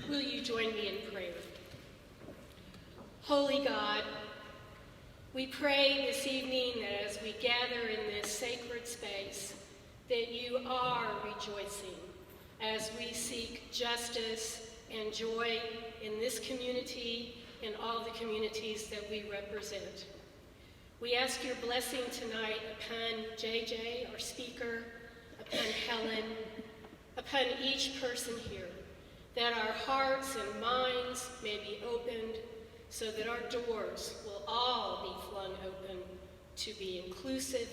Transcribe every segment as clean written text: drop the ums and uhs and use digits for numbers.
Will you join me in prayer? Holy God, we pray this evening that as we gather in this sacred space, that you are rejoicing as we seek justice and joy in this community and all the communities that we represent. We ask your blessing tonight upon JJ, our speaker, upon Helen, upon each person here, that our hearts and minds may be opened so that our doors will all be flung open to be inclusive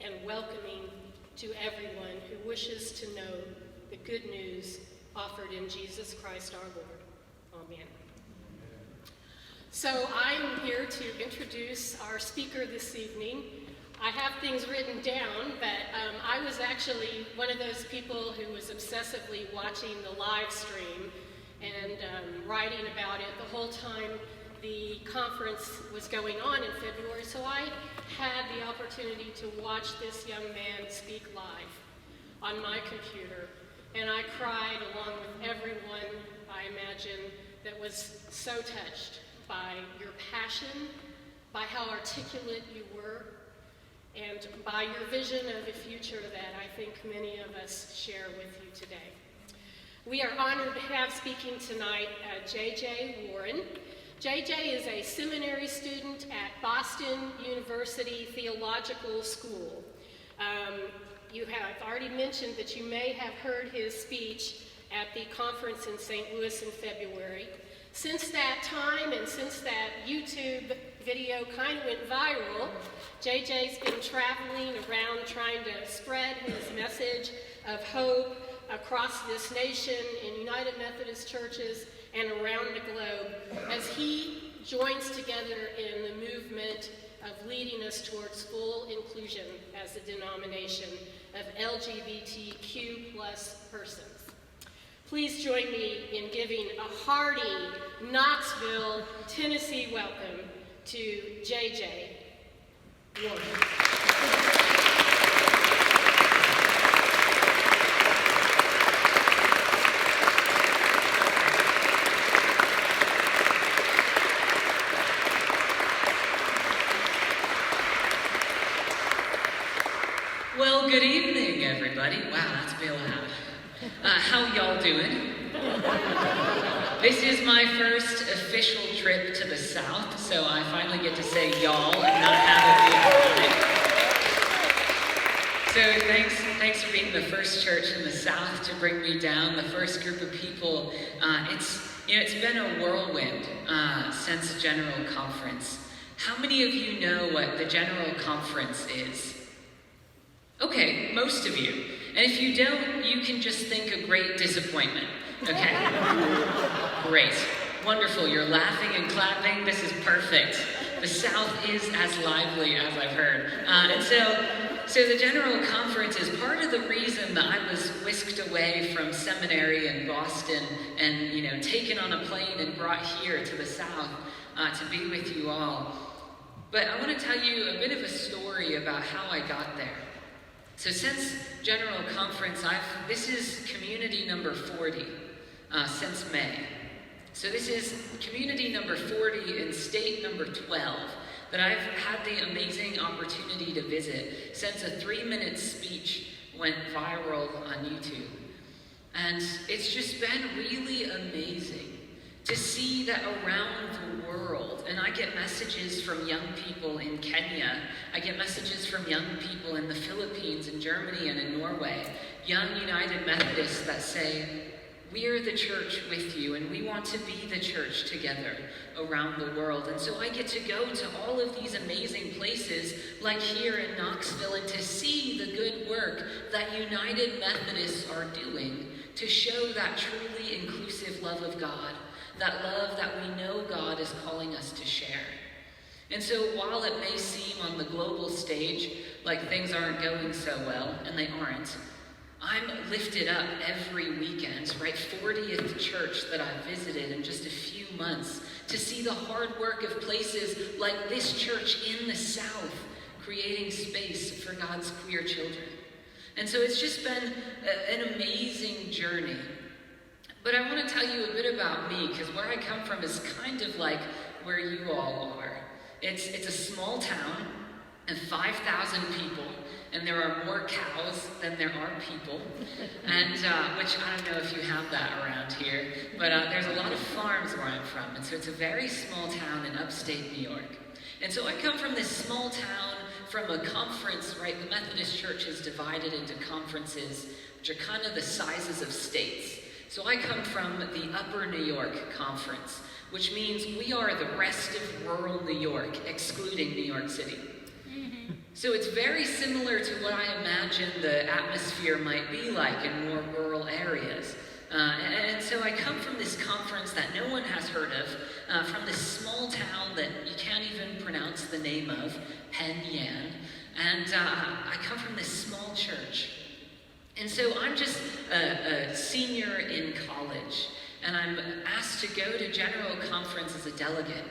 and welcoming to everyone who wishes to know the good news offered in Jesus Christ our Lord. Amen. So I'm here to introduce our speaker this evening. I have things written down, but I was actually one of those people who was obsessively watching the live stream and writing about it the whole time the conference was going on in February, so I had the opportunity to watch this young man speak live on my computer, and I cried along with everyone, I imagine, that was so touched by your passion, by how articulate you were, and by your vision of a future that I think many of us share with you today. We are honored to have speaking tonight J.J. Warren. J.J. is a seminary student at Boston University Theological School. You have already mentioned that you may have heard his speech at the conference in St. Louis in February. Since that time and since that YouTube video kind of went viral, JJ's been traveling around trying to spread his message of hope across this nation in United Methodist churches and around the globe as he joins together in the movement of leading us towards full inclusion as a denomination of LGBTQ+ persons. Please join me in giving a hearty Knoxville, Tennessee welcome to J.J. Warren. Well, good evening, everybody. Wow, that's real loud. How y'all doing? This is my first official trip to the South, so I finally get to say y'all and not have it be ironic. So thanks for being the first church in the South to bring me down, the first group of people. It's been a whirlwind since General Conference. How many of you know what the General Conference is? Okay, most of you. And if you don't, you can just think a great disappointment, okay? Great. Wonderful, you're laughing and clapping. This is perfect. The South is as lively as I've heard. And so the General Conference is part of the reason that I was whisked away from seminary in Boston and, taken on a plane and brought here to the South to be with you all. But I want to tell you a bit of a story about how I got there. So since General Conference, this is community number 40 since May. So this is community number 40 and state number 12 that I've had the amazing opportunity to visit since a 3-minute speech went viral on YouTube. And it's just been really amazing to see that around the world, and I get messages from young people in Kenya, I get messages from young people in the Philippines, in Germany, and in Norway, young United Methodists that say, we're the church with you, and we want to be the church together around the world. And so I get to go to all of these amazing places, like here in Knoxville, and to see the good work that United Methodists are doing to show that truly inclusive love of God, that love that we know God is calling us to share. And so while it may seem on the global stage like things aren't going so well, and they aren't, I'm lifted up every weekend, right? 40th church that I've visited in just a few months to see the hard work of places like this church in the South creating space for God's queer children. And so it's just been an amazing journey. But I want to tell you a bit about me, because where I come from is kind of like where you all are. It's a small town of 5,000 people, and there are more cows than there are people, and which I don't know if you have that around here, but there's a lot of farms where I'm from, and so it's a very small town in upstate New York. And so I come from this small town from a conference, right? The Methodist Church is divided into conferences, which are kind of the sizes of states. So I come from the Upper New York Conference, which means we are the rest of rural New York, excluding New York City. Mm-hmm. So it's very similar to what I imagine the atmosphere might be like in more rural areas. And so I come from this conference that no one has heard of, from this small town that you can't even pronounce the name of, Penyan. And I come from this small church. And so I'm just a senior in college, and I'm asked to go to General Conference as a delegate.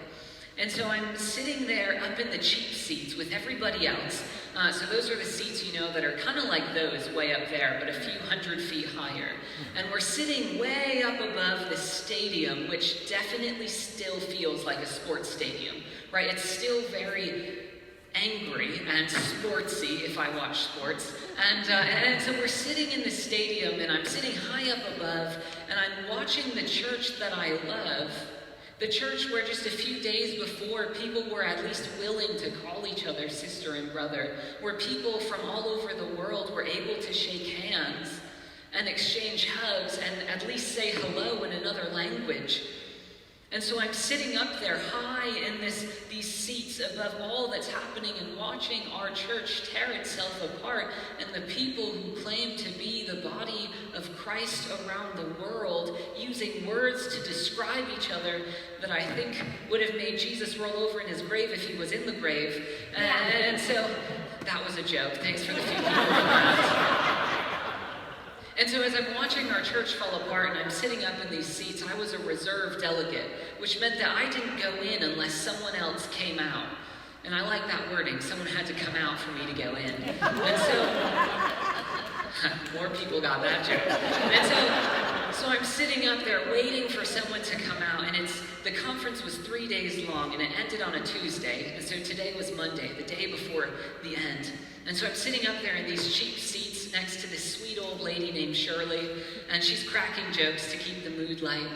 And so I'm sitting there up in the cheap seats with everybody else. So those are the seats, that are kind of like those way up there, but a few 100 feet higher. And we're sitting way up above the stadium, which definitely still feels like a sports stadium, right? It's still very angry and sportsy if I watch sports. And so we're sitting in the stadium, and I'm sitting high up above, and I'm watching the church that I love, the church where just a few days before people were at least willing to call each other sister and brother, where people from all over the world were able to shake hands and exchange hugs and at least say hello in another language. And so I'm sitting up there high in these seats above all that's happening and watching our church tear itself apart, and the people who claim to be the body of Christ around the world using words to describe each other that I think would have made Jesus roll over in his grave if he was in the grave. And so that was a joke. Thanks for the few people around. And so as I'm watching our church fall apart and I'm sitting up in these seats, I was a reserve delegate, which meant that I didn't go in unless someone else came out. And I like that wording, someone had to come out for me to go in. And so, more people got that joke. And so I'm sitting up there waiting for someone to come out, and the conference was 3 days long, and it ended on a Tuesday, and so today was Monday, the day before before the end. And so I'm sitting up there in these cheap seats next to this sweet old lady named Shirley, and she's cracking jokes to keep the mood light.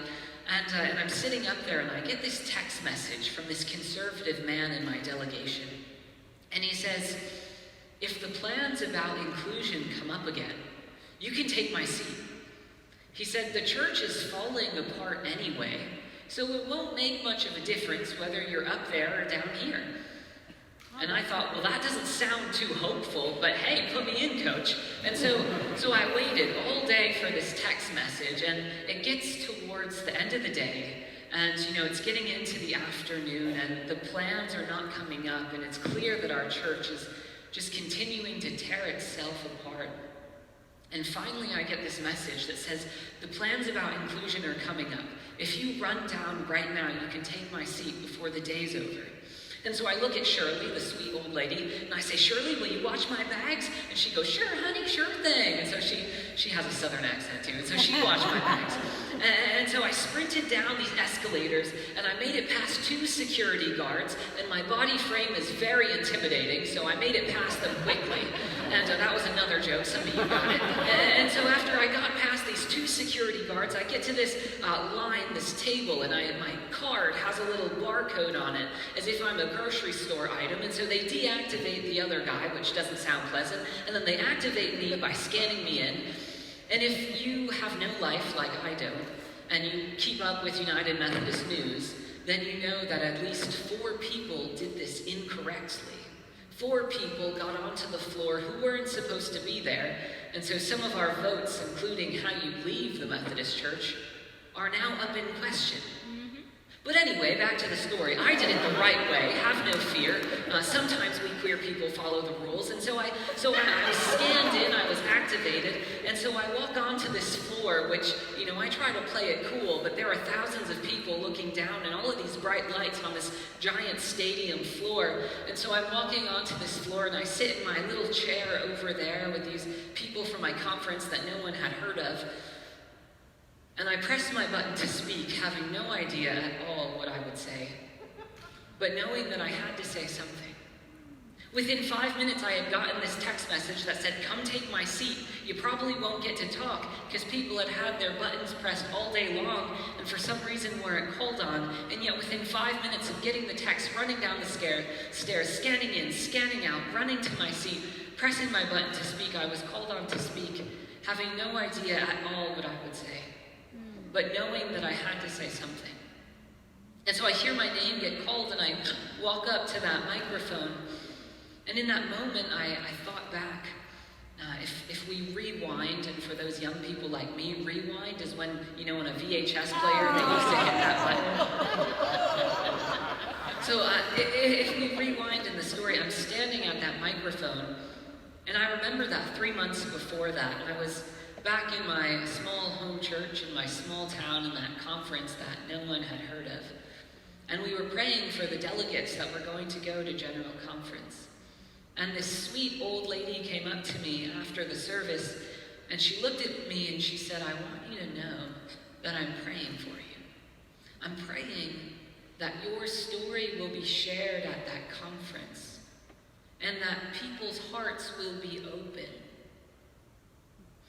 And I'm sitting up there, and I get this text message from this conservative man in my delegation. And he says, "If the plans about inclusion come up again, you can take my seat." He said, "The church is falling apart anyway, so it won't make much of a difference whether you're up there or down here." And I thought, well, that doesn't sound too hopeful, but hey, put me in, coach. And so I waited all day for this text message, and it gets towards the end of the day, and it's getting into the afternoon, and the plans are not coming up, and it's clear that our church is just continuing to tear itself apart. And finally I get this message that says, "The plans about inclusion are coming up. If you run down right now, you can take my seat before the day's over." And so I look at Shirley, the sweet old lady, and I say, "Shirley, will you watch my bags?" And she goes, "Sure, honey, sure thing." And so she has a southern accent too, and so she watched my bags. And so I sprinted down these escalators, and I made it past 2 security guards, and my body frame is very intimidating, so I made it past them quickly. And that was another joke, some of you got it. And so after I got past these 2 security guards, I get to this line, this table, and my card has a little barcode on it, as if I'm a grocery store item, and so they deactivate the other guy, which doesn't sound pleasant, and then they activate me by scanning me in. And if you have no life like I don't, and you keep up with United Methodist News, then you know that at least 4 people did this incorrectly. 4 people got onto the floor who weren't supposed to be there, and so some of our votes, including how you leave the Methodist Church, are now up in question. But anyway, back to the story. I did it the right way, have no fear. Sometimes we queer people follow the rules, and so I was scanned in, I was activated, and so I walk onto this floor, which, I try to play it cool, but there are thousands of people looking down and all of these bright lights on this giant stadium floor. And so I'm walking onto this floor, and I sit in my little chair over there with these people from my conference that no one had heard of. And I pressed my button to speak, having no idea at all what I would say, but knowing that I had to say something. Within 5 minutes, I had gotten this text message that said, "Come take my seat. You probably won't get to talk," because people had had their buttons pressed all day long and for some reason weren't called on. And yet within 5 minutes of getting the text, running down the stairs, scanning in, scanning out, running to my seat, pressing my button to speak, I was called on to speak, having no idea at all what I would say, but knowing that I had to say something. And so I hear my name get called, and I walk up to that microphone. And in that moment, I thought back. If we rewind, and for those young people like me, rewind is when, on a VHS player, they used to hit that button. So if we rewind in the story, I'm standing at that microphone, and I remember that 3 months before that, I was back in my small home church in my small town in that conference that no one had heard of. And we were praying for the delegates that were going to go to General Conference. And this sweet old lady came up to me after the service, and she looked at me and she said, "I want you to know that I'm praying for you. I'm praying that your story will be shared at that conference, and that people's hearts will be open."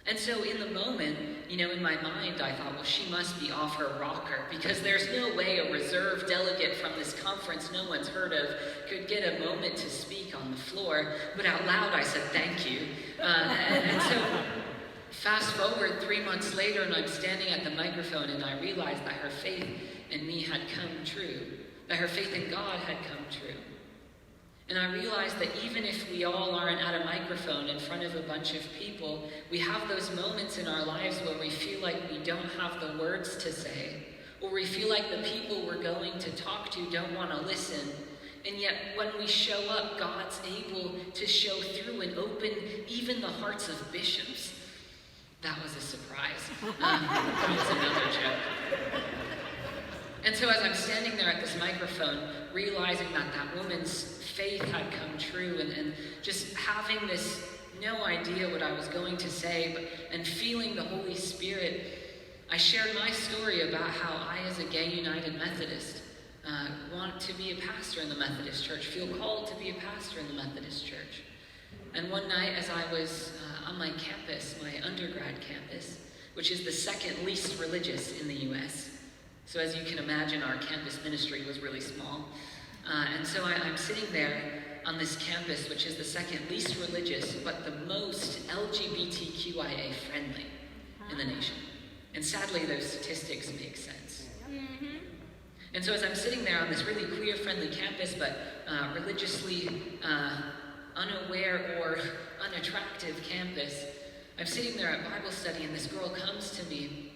And so in the moment, in my mind, I thought, well, she must be off her rocker, because there's no way a reserve delegate from this conference no one's heard of could get a moment to speak on the floor. But out loud, I said, "Thank you." And so fast forward 3 months later, and I'm standing at the microphone, and I realized that her faith in me had come true, that her faith in God had come true. And I realized that even if we all aren't at a microphone in front of a bunch of people, we have those moments in our lives where we feel like we don't have the words to say, or we feel like the people we're going to talk to don't want to listen. And yet when we show up, God's able to show through and open even the hearts of bishops. That was a surprise. That was another joke. And so as I'm standing there at this microphone, realizing that that woman's faith had come true, and just having this no idea what I was going to say, and feeling the Holy Spirit, I shared my story about how I, as a gay United Methodist, want to be a pastor in the Methodist Church, feel called to be a pastor in the Methodist Church. And one night as I was on my campus, my undergrad campus, which is the second least religious in the U.S., so as you can imagine, our campus ministry was really small. And so I'm sitting there on this campus, which is the second least religious, but the most LGBTQIA friendly in the nation. And sadly, those statistics make sense. Mm-hmm. And so as I'm sitting there on this really queer-friendly campus, but religiously unaware or unattractive campus, I'm sitting there at Bible study, and this girl comes to me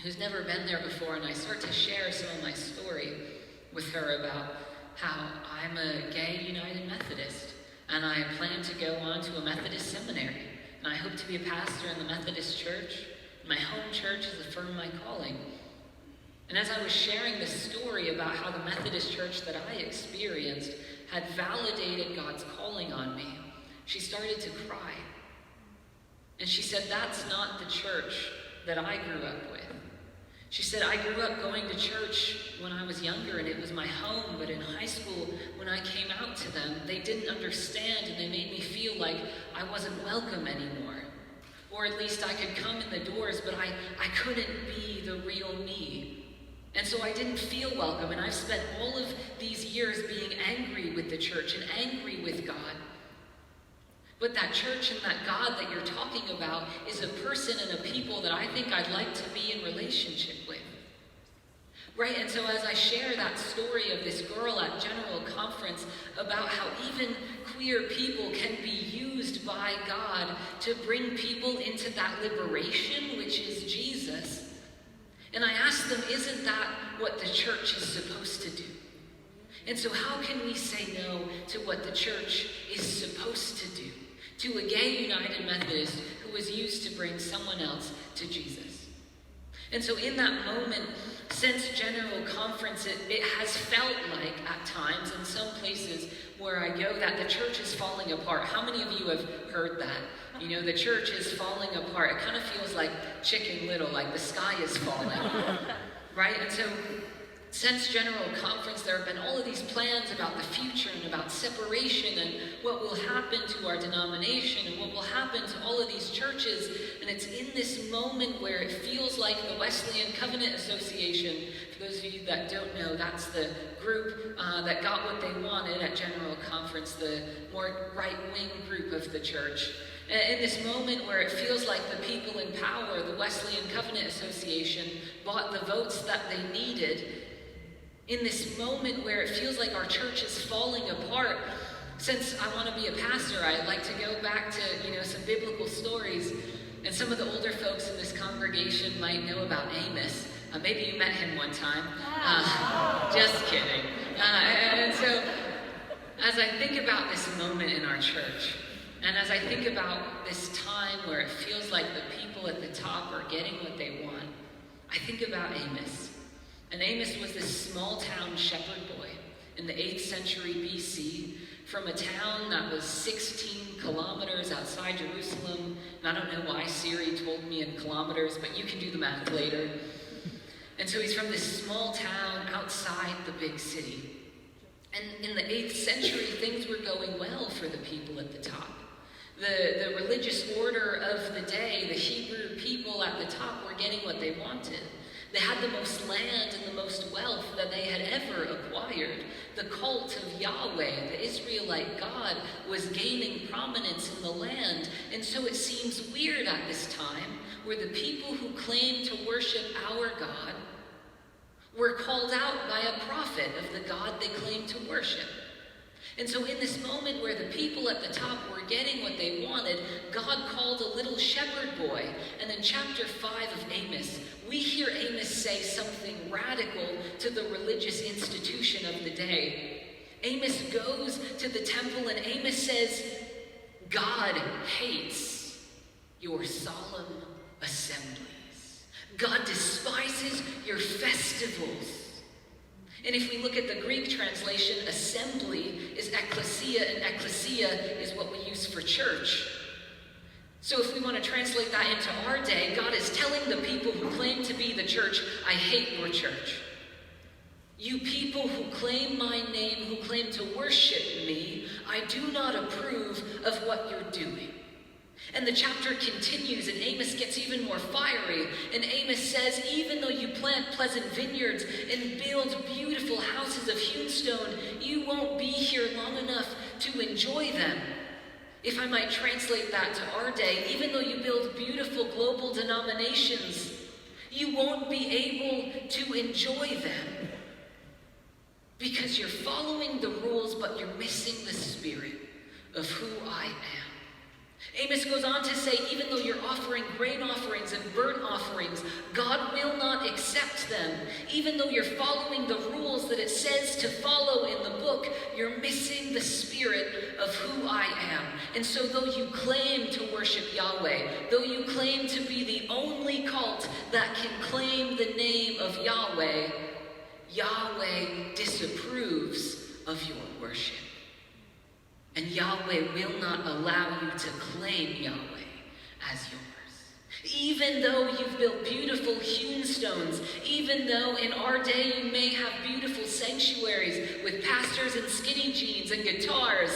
who's never been there before, and I start to share some of my story with her about how I'm a gay United Methodist, and I plan to go on to a Methodist seminary, and I hope to be a pastor in the Methodist Church. My home church has affirmed my calling. And as I was sharing this story about how the Methodist Church that I experienced had validated God's calling on me, she started to cry. And she said, "That's not the church that I grew up with." She said, "I grew up going to church when I was younger, and it was my home, but in high school, when I came out to them, they didn't understand, and they made me feel like I wasn't welcome anymore. Or at least I could come in the doors, but I couldn't be the real me. And so I didn't feel welcome, and I've spent all of these years being angry with the church and angry with God. But that church and that God that you're talking about is a person and a people that I think I'd like to be in relationship with." Right? And so as I share that story of this girl at General Conference about how even queer people can be used by God to bring people into that liberation, which is Jesus, and I asked them, isn't that what the church is supposed to do? And so how can we say no to what the church is supposed to do? To a gay United Methodist who was used to bring someone else to Jesus. And so in that moment, since General Conference, it has felt like at times in some places where I go that the church is falling apart. How many of you have heard that? You know, the church is falling apart. It kind of feels like Chicken Little, like the sky is falling. Right? And so since General Conference, there have been all of these plans about the future and about separation and what will happen to our denomination and what will happen to all of these churches. And it's in this moment where it feels like the Wesleyan Covenant Association, for those of you that don't know, that's the group that got what they wanted at General Conference, the more right-wing group of the church. And in this moment where it feels like the people in power, the Wesleyan Covenant Association, bought the votes that they needed, in this moment where it feels like our church is falling apart, since I want to be a pastor, I like to go back to, some biblical stories. And some of the older folks in this congregation might know about Amos. Maybe you met him one time. Just kidding. And so, as I think about this moment in our church, and as I think about this time where it feels like the people at the top are getting what they want, I think about Amos. And Amos was this small town shepherd boy in the 8th century BC from a town that was 16 kilometers outside Jerusalem. And I don't know why Siri told me in kilometers, but you can do the math later. And so he's from this small town outside the big city. And in the 8th century, things were going well for the people at the top. The religious order of the day, the Hebrew people at the top were getting what they wanted. They had the most land and the most wealth that they had ever acquired. The cult of Yahweh, the Israelite God, was gaining prominence in the land. And so it seems weird at this time where the people who claimed to worship our God were called out by a prophet of the God they claimed to worship. And so in this moment where the people at the top were getting what they wanted, God called a little shepherd boy. And in chapter 5 of Amos, we hear Amos say something radical to the religious institution of the day. Amos goes to the temple and Amos says, God hates your solemn assemblies. God despises your festivals. And if we look at the Greek translation, assembly is ekklesia, and ekklesia is what we use for church. So if we want to translate that into our day, God is telling the people who claim to be the church, I hate your church. You people who claim my name, who claim to worship me, I do not approve of what you're doing. And the chapter continues, and Amos gets even more fiery. And Amos says, even though you plant pleasant vineyards and build beautiful houses of hewn stone, you won't be here long enough to enjoy them. If I might translate that to our day, even though you build beautiful global denominations, you won't be able to enjoy them. Because you're following the rules, but you're missing the spirit of who I am. Amos goes on to say, even though you're offering grain offerings and burnt offerings, God will not accept them. Even though you're following the rules that it says to follow in the book, you're missing the spirit of who I am. And so though you claim to worship Yahweh, though you claim to be the only cult that can claim the name of Yahweh, Yahweh disapproves of your worship. And Yahweh will not allow you to claim Yahweh as yours. Even though you've built beautiful hewn stones, even though in our day you may have beautiful sanctuaries with pastors in skinny jeans and guitars,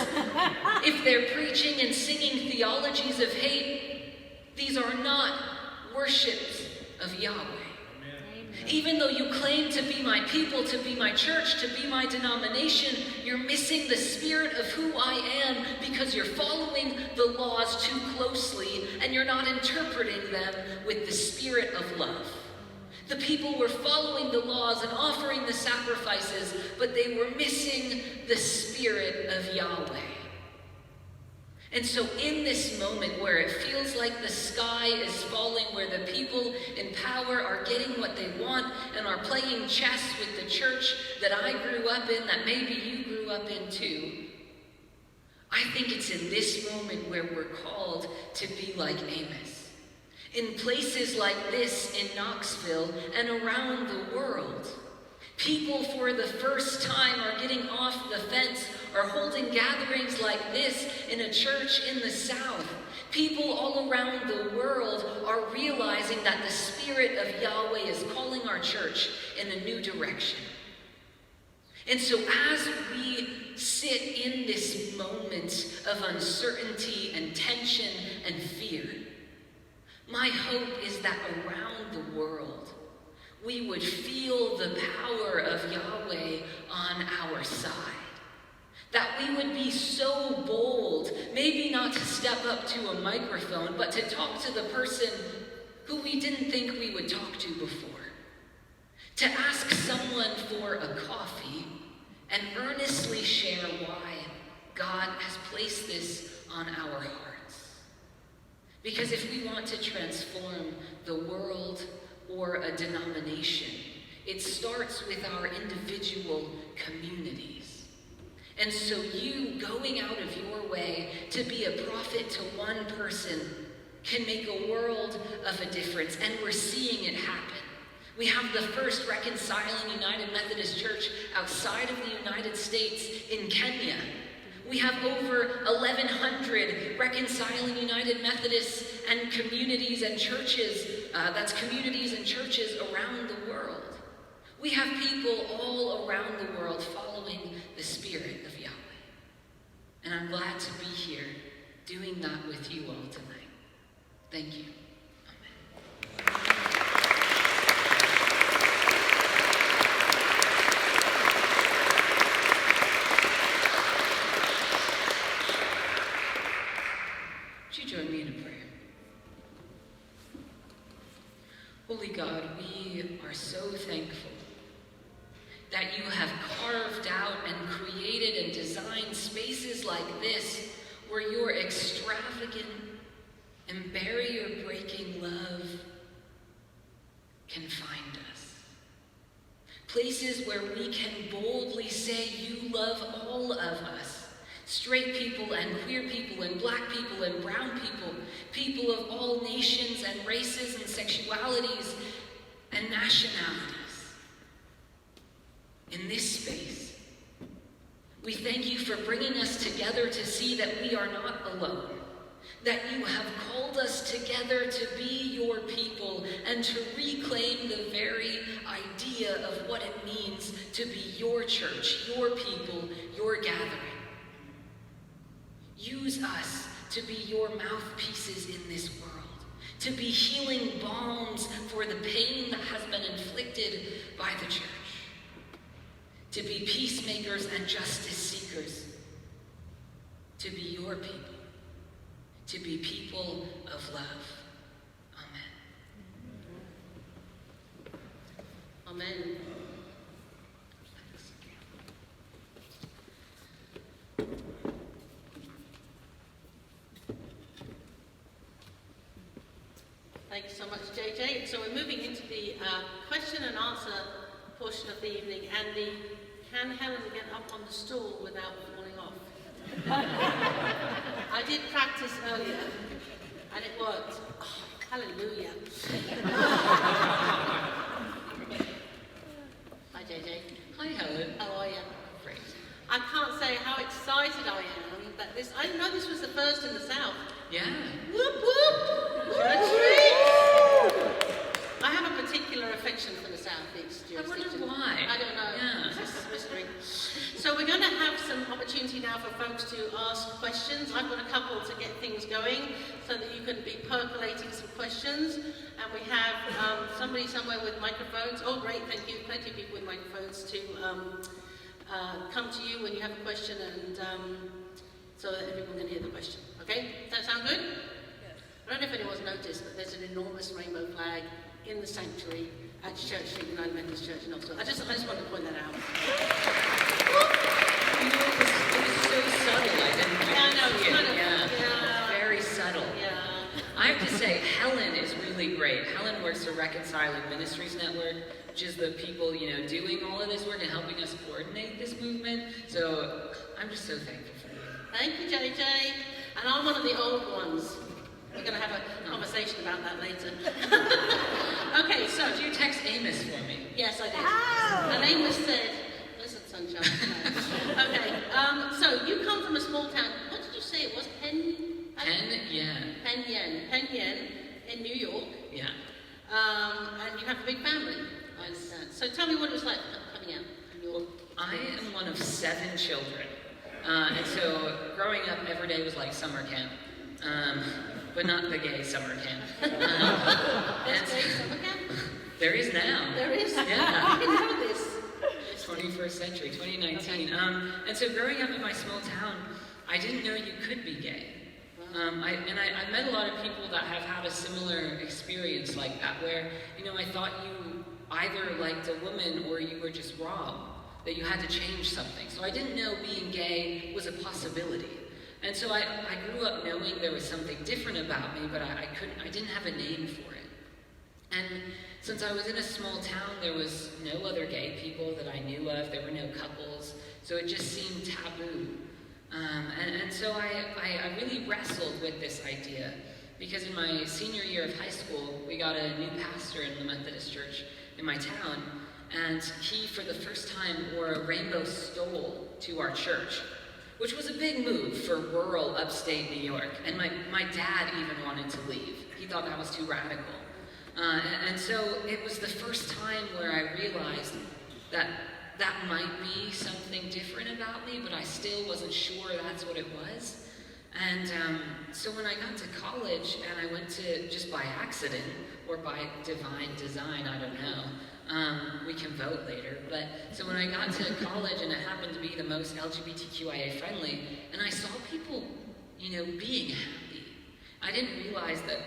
if they're preaching and singing theologies of hate, these are not worships of Yahweh. Even though you claim to be my people, to be my church, to be my denomination, you're missing the spirit of who I am because you're following the laws too closely and you're not interpreting them with the spirit of love. The people were following the laws and offering the sacrifices, but they were missing the spirit of Yahweh. And so in this moment where it feels like the sky is falling, where the people in power are getting what they want and are playing chess with the church that I grew up in, that maybe you grew up in too, I think it's in this moment where we're called to be like Amos. In places like this in Knoxville and around the world, people for the first time are getting off the fence or holding gatherings like this in a church in the South. People all around the world are realizing that the Spirit of Yahweh is calling our church in a new direction. And so as we sit in this moment of uncertainty and tension and fear, my hope is that around the world, we would feel the power of Yahweh on our side. That we would be so bold, maybe not to step up to a microphone, but to talk to the person who we didn't think we would talk to before. To ask someone for a coffee and earnestly share why God has placed this on our hearts. Because if we want to transform the world or a denomination, it starts with our individual communities. And so you going out of your way to be a prophet to one person can make a world of a difference, and we're seeing it happen. We have the first reconciling United Methodist Church outside of the United States in Kenya. We have over 1,100 reconciling United Methodists and communities and churches, that's communities and churches around the world. We have people all around the world following the Spirit of Yahweh. And I'm glad to be here doing that with you all tonight. Thank you. Amen. Would you join me in a prayer? Holy God, we are so thankful that you have carved out and created and designed spaces like this where your extravagant and barrier-breaking love can find us. Places where we can boldly say you love all of us. Straight people and queer people and black people and brown people, people of all nations and races and sexualities and nationalities. In this space, we thank you for bringing us together to see that we are not alone, that you have called us together to be your people and to reclaim the very idea of what it means to be your church, your people, your gathering. Use us to be your mouthpieces in this world, to be healing balms for the pain that has been inflicted by the church, to be peacemakers and justice seekers, to be your people, to be people of love. Amen. Amen. Thank you so much, JJ. So we're moving into the question and answer portion of the evening, and can Helen get up on the stool without falling off? I did practice earlier, and it worked. Oh, hallelujah. Hi, JJ. Hi, Helen. How are you? Great. I can't say how excited I am that this. I didn't know this was the first in the South. Yeah. Whoop whoop! Church Street! I have a particular affection for the Southeast I jurisdiction. wonder why. I don't know. Yeah. It's just a mystery. So we're going to have some opportunity now for folks to ask questions. I've got a couple to get things going so that you can be percolating some questions. And we have somebody somewhere with microphones. Oh, great, thank you. Plenty of people with microphones to come to you when you have a question, and so that everyone can hear the question. Okay? Does that sound good? Yes. I don't know if anyone's noticed, but there's an enormous rainbow flag in the sanctuary at Church Street, United Methodist Church in Oxford. I just wanted to point that out. You know, it was so subtle, I didn't Yeah, I know, it's see it. kind of, Yeah. Very subtle. Yeah. I have to say, Helen is really great. Helen works for Reconciling Ministries Network, which is the people, doing all of this work and helping us coordinate this movement. So I'm just so thankful for you. Thank you, JJ. And I'm one of the old ones. We're going to have a conversation about that later. Okay, so... Did you text Amos for me? Yes, I did. Oh. And Amos said, listen, sunshine. No. Okay, so you come from a small town. What did you say it was? Penn in New York. Yeah. And you have a big family, I understand. So tell me what it was like coming out in New York. I am one of 7 children. And so growing up, every day was like summer camp. But not the gay summer camp. There's gay summer camp? There is now. There is? Yeah. I didn't know this. 21st century, 2019. Okay. And so growing up in my small town, I didn't know you could be gay. I met a lot of people that have had a similar experience like that, where, I thought you either liked a woman or you were just wrong, that you had to change something. So I didn't know being gay was a possibility. And so I grew up knowing there was something different about me, but I didn't have a name for it. And since I was in a small town, there was no other gay people that I knew of, there were no couples, so it just seemed taboo. And so I really wrestled with this idea, because in my senior year of high school, we got a new pastor in the Methodist church in my town, and he, for the first time, wore a rainbow stole to our church, which was a big move for rural upstate New York. And my dad even wanted to leave. He thought that was too radical. And so it was the first time where I realized that might be something different about me, but I still wasn't sure that's what it was. And so when I got to college, and I went to, just by accident, or by divine design, I don't know, we can vote later, but so when I got to college, and it happened to be the most LGBTQIA friendly, and I saw people, being happy, I didn't realize that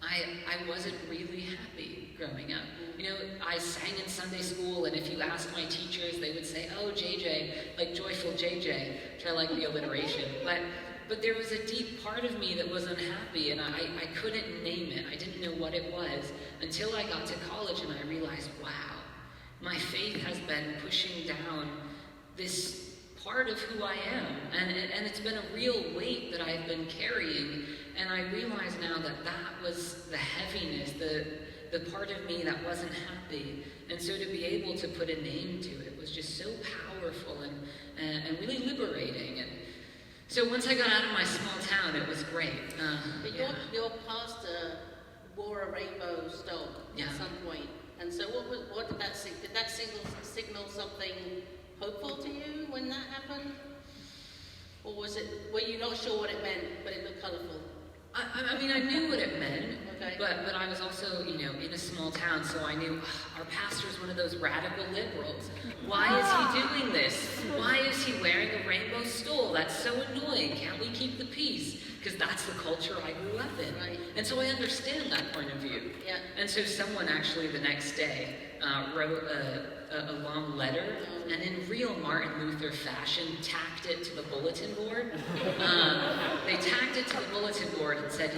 I wasn't really happy growing up. I sang in Sunday school, and if you asked my teachers, they would say, oh, JJ, like joyful JJ, which I like the alliteration. But there was a deep part of me that was unhappy, and I couldn't name it. I didn't know what it was until I got to college, and I realized, wow, my faith has been pushing down this part of who I am, and it's been a real weight that I've been carrying, and I realize now that was the heaviness, the part of me that wasn't happy, and so to be able to put a name to it was just so powerful and really liberating. And So once I got out of my small town, it was great. But Yeah. your pastor wore a rainbow stole Yeah. at some point. And so what did that signal? Did that signal something hopeful to you when that happened? Or were you not sure what it meant, but it looked colourful? I mean, I knew what it meant, Okay. but I was also, in a small town, so I knew our pastor's one of those radical liberals. Why is he doing this? Why is he wearing a rainbow stole? That's so annoying. Can't we keep the peace? Because that's the culture I grew up in. Right. And so I understand that point of view. Yeah. And so someone actually the next day wrote a long letter, and in real Martin Luther fashion, tacked it to the bulletin board. They tacked it to the bulletin board and said,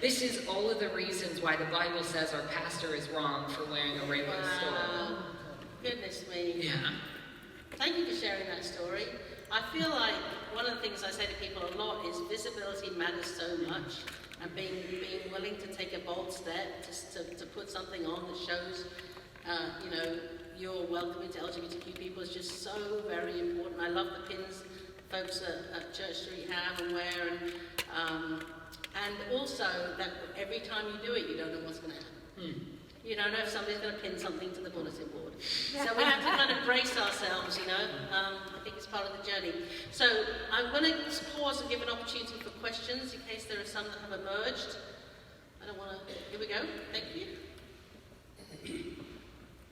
this is all of the reasons why the Bible says our pastor is wrong for wearing a rainbow stole. Wow. Goodness me. Yeah. Thank you for sharing that story. I feel like one of the things I say to people a lot is visibility matters so much, and being willing to take a bold step to put something on that shows, you're welcoming to LGBTQ people is just so very important. I love the pins folks at Church Street have and wear, and also that every time you do it, you don't know what's going to happen. You don't know if somebody's going to pin something to the bulletin board. So we have to kind of brace ourselves, I think it's part of the journey. So I'm going to pause and give an opportunity for questions in case there are some that have emerged. I don't want to... Here we go. Thank you.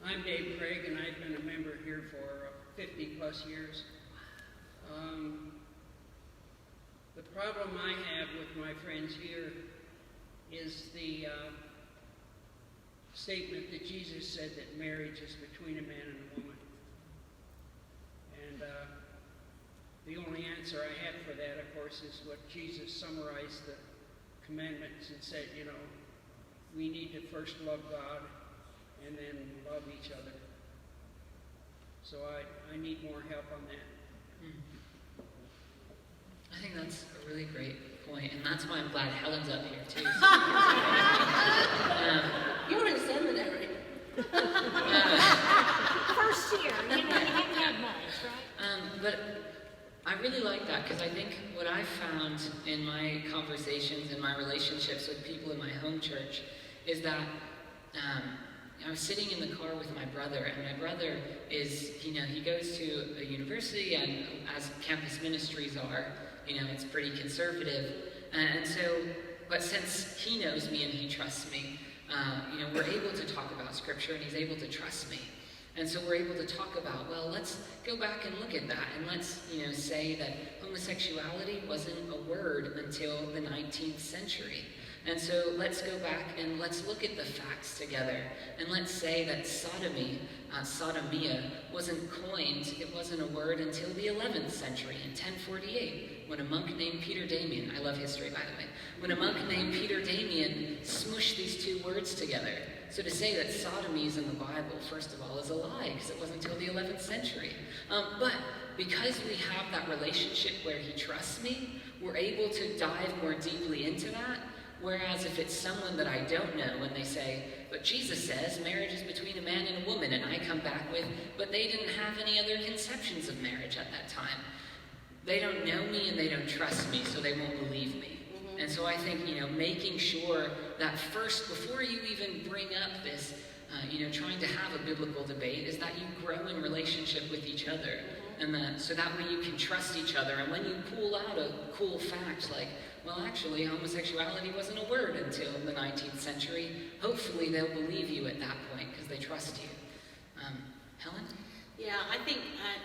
I'm Dave Craig, and I've been a member here for 50 plus years. The problem I have with my friends here is the statement that Jesus said that marriage is between a man and a woman. And the only answer I had for that, of course, is what Jesus summarized the commandments and said, we need to first love God and then love each other. So I need more help on that. I think that's a really great point, and that's why I'm glad Helen's up here too. You were in seminary. First year, you haven't had much, right? But I really like that, because I think what I've found in my conversations and my relationships with people in my home church is that I was sitting in the car with my brother, and my brother is, he goes to a university, and as campus ministries are, it's pretty conservative. And so, but since he knows me and he trusts me, we're able to talk about scripture, and he's able to trust me. And so we're able to talk about, well, let's go back and look at that, and let's, say that homosexuality wasn't a word until the 19th century. And so let's go back and let's look at the facts together, and let's say that sodomia wasn't coined, it wasn't a word until the 11th century, in 1048, when a monk named Peter Damian, I love history by the way, when a monk named Peter Damian smushed these two words together. So to say that sodomy is in the Bible, first of all, is a lie, because it wasn't until the 11th century. But because we have that relationship where he trusts me, we're able to dive more deeply into that. Whereas if it's someone that I don't know and they say, but Jesus says marriage is between a man and a woman, and I come back with, but they didn't have any other conceptions of marriage at that time. They don't know me and they don't trust me, so they won't believe me. And so I think, making sure that first, before you even bring up this, trying to have a biblical debate, is that you grow in relationship with each other. And so that way you can trust each other. And when you pull out a cool fact like, well, actually, homosexuality wasn't a word until the 19th century, hopefully they'll believe you at that point because they trust you. Helen? Yeah, I think,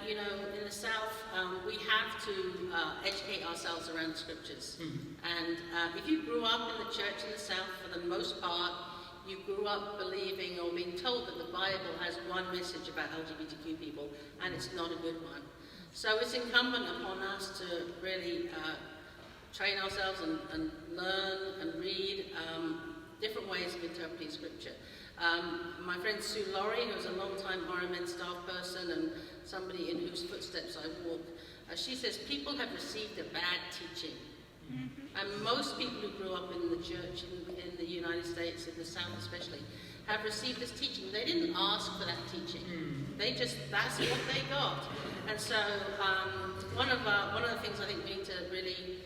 in the South, we have to educate ourselves around the scriptures. And if you grew up in the church in the South, for the most part, you grew up believing or being told that the Bible has one message about LGBTQ people, and it's not a good one. So it's incumbent upon us to really train ourselves and learn and read different ways of interpreting scripture. My friend Sue Laurie, who's a long-time RMN staff person and somebody in whose footsteps I walk, she says people have received a bad teaching. And most people who grew up in the church in the United States, in the South especially, have received this teaching. They didn't ask for that teaching. That's what they got. And so one of the things I think we need to really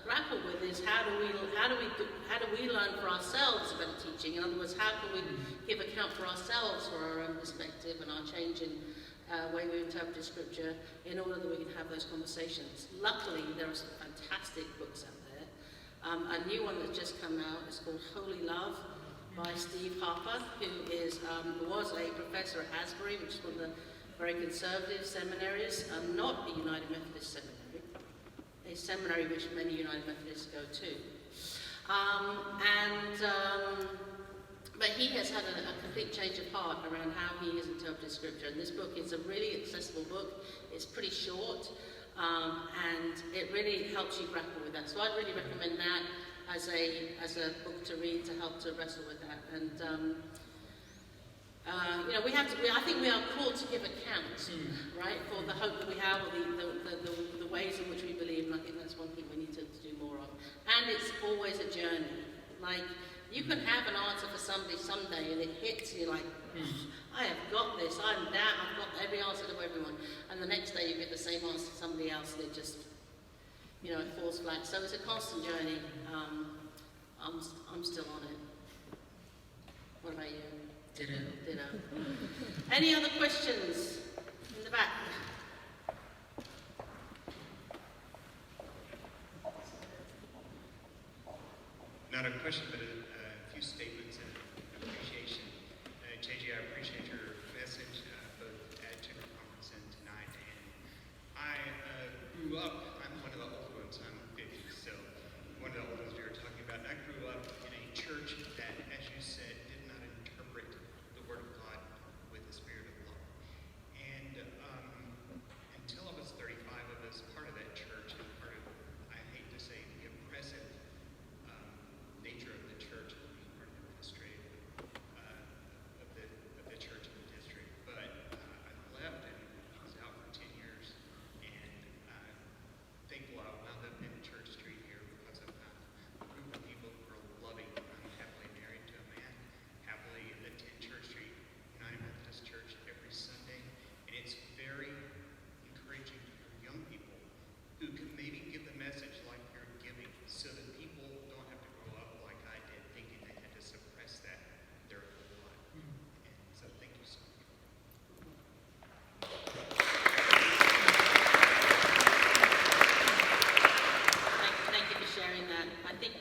grapple with is how do we learn for ourselves about teaching? In other words, how can we give account for ourselves for our own perspective and our change in way we interpret Scripture in order that we can have those conversations. Luckily, there are some fantastic books out there. A new one that's just come out is called Holy Love by Steve Harper, who was a professor at Asbury, which is one of the very conservative seminaries, not a United Methodist seminary, a seminary which many United Methodists go to. But he has had a complete change of heart around how he has interpreted Scripture. And this book is a really accessible book. It's pretty short, and it really helps you grapple with that. So I'd really recommend that as a book to read to help to wrestle with that. And I think we are called to give account, right, for the hope that we have, or the ways in which we believe. And I think that's one thing we need to do more of. And it's always a journey. Like, you can have an answer for somebody someday, and it hits you like, I have got this, I'm down, I've got every answer to everyone. And the next day you get the same answer to somebody else, and it just, it falls flat. So it's a constant journey. I'm still on it. What about you? Ditto. Any other questions in the back? Not a question, but a few statements and appreciation. JJ, I appreciate your message, both at General Conference and tonight. And I grew up, I'm one of the old ones, I'm 50, so one of the old ones we were talking about. And I grew up in a church that, as you said, did not interpret the Word of God with the Spirit of love. And until I was 35, I was part of that church, and part of, I hate to say, the oppressive nature of the church and being part of the administrative of the church and the district. But I left and was out for 10 years, and thankful I wound up in Church Street here because I found a group of people who are loving. I'm happily married to a man, happily attend Church Street United Methodist Church every Sunday, and it's very encouraging for young people who can maybe give the message like you're giving, so that people don't have to grow up like I did, thinking they had to suppress that their whole life. And so thank you so much. Thank you for sharing that. I think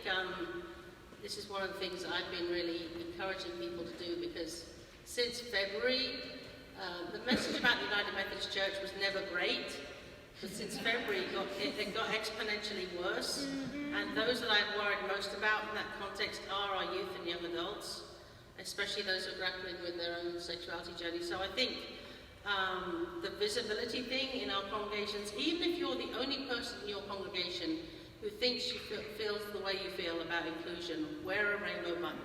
this is one of the things that I've been really encouraging people to do, because since February, the message about the United Methodist Church was never great, but since February it got exponentially worse. And those that I've worried most about in that context are our youth and young adults, especially those who are grappling with their own sexuality journey. So I think the visibility thing in our congregations, even if you're the only person in your congregation who thinks you feels the way you feel about inclusion, wear a rainbow button.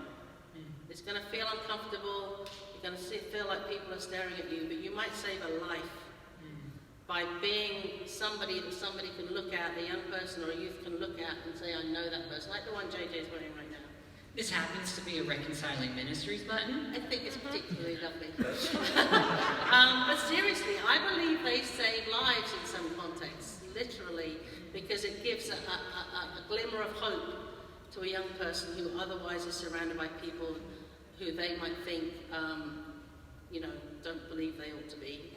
It's going to feel uncomfortable. You're going to feel like people are staring at you, but you might save a life by being somebody that somebody can look at, a young person or a youth can look at and say, I know that person, like the one JJ is wearing right now. This happens to be a Reconciling Ministries button. I think it's particularly lovely. But seriously, I believe they save lives in some contexts, literally, because it gives a glimmer of hope to a young person who otherwise is surrounded by people who they might think, don't believe they ought to be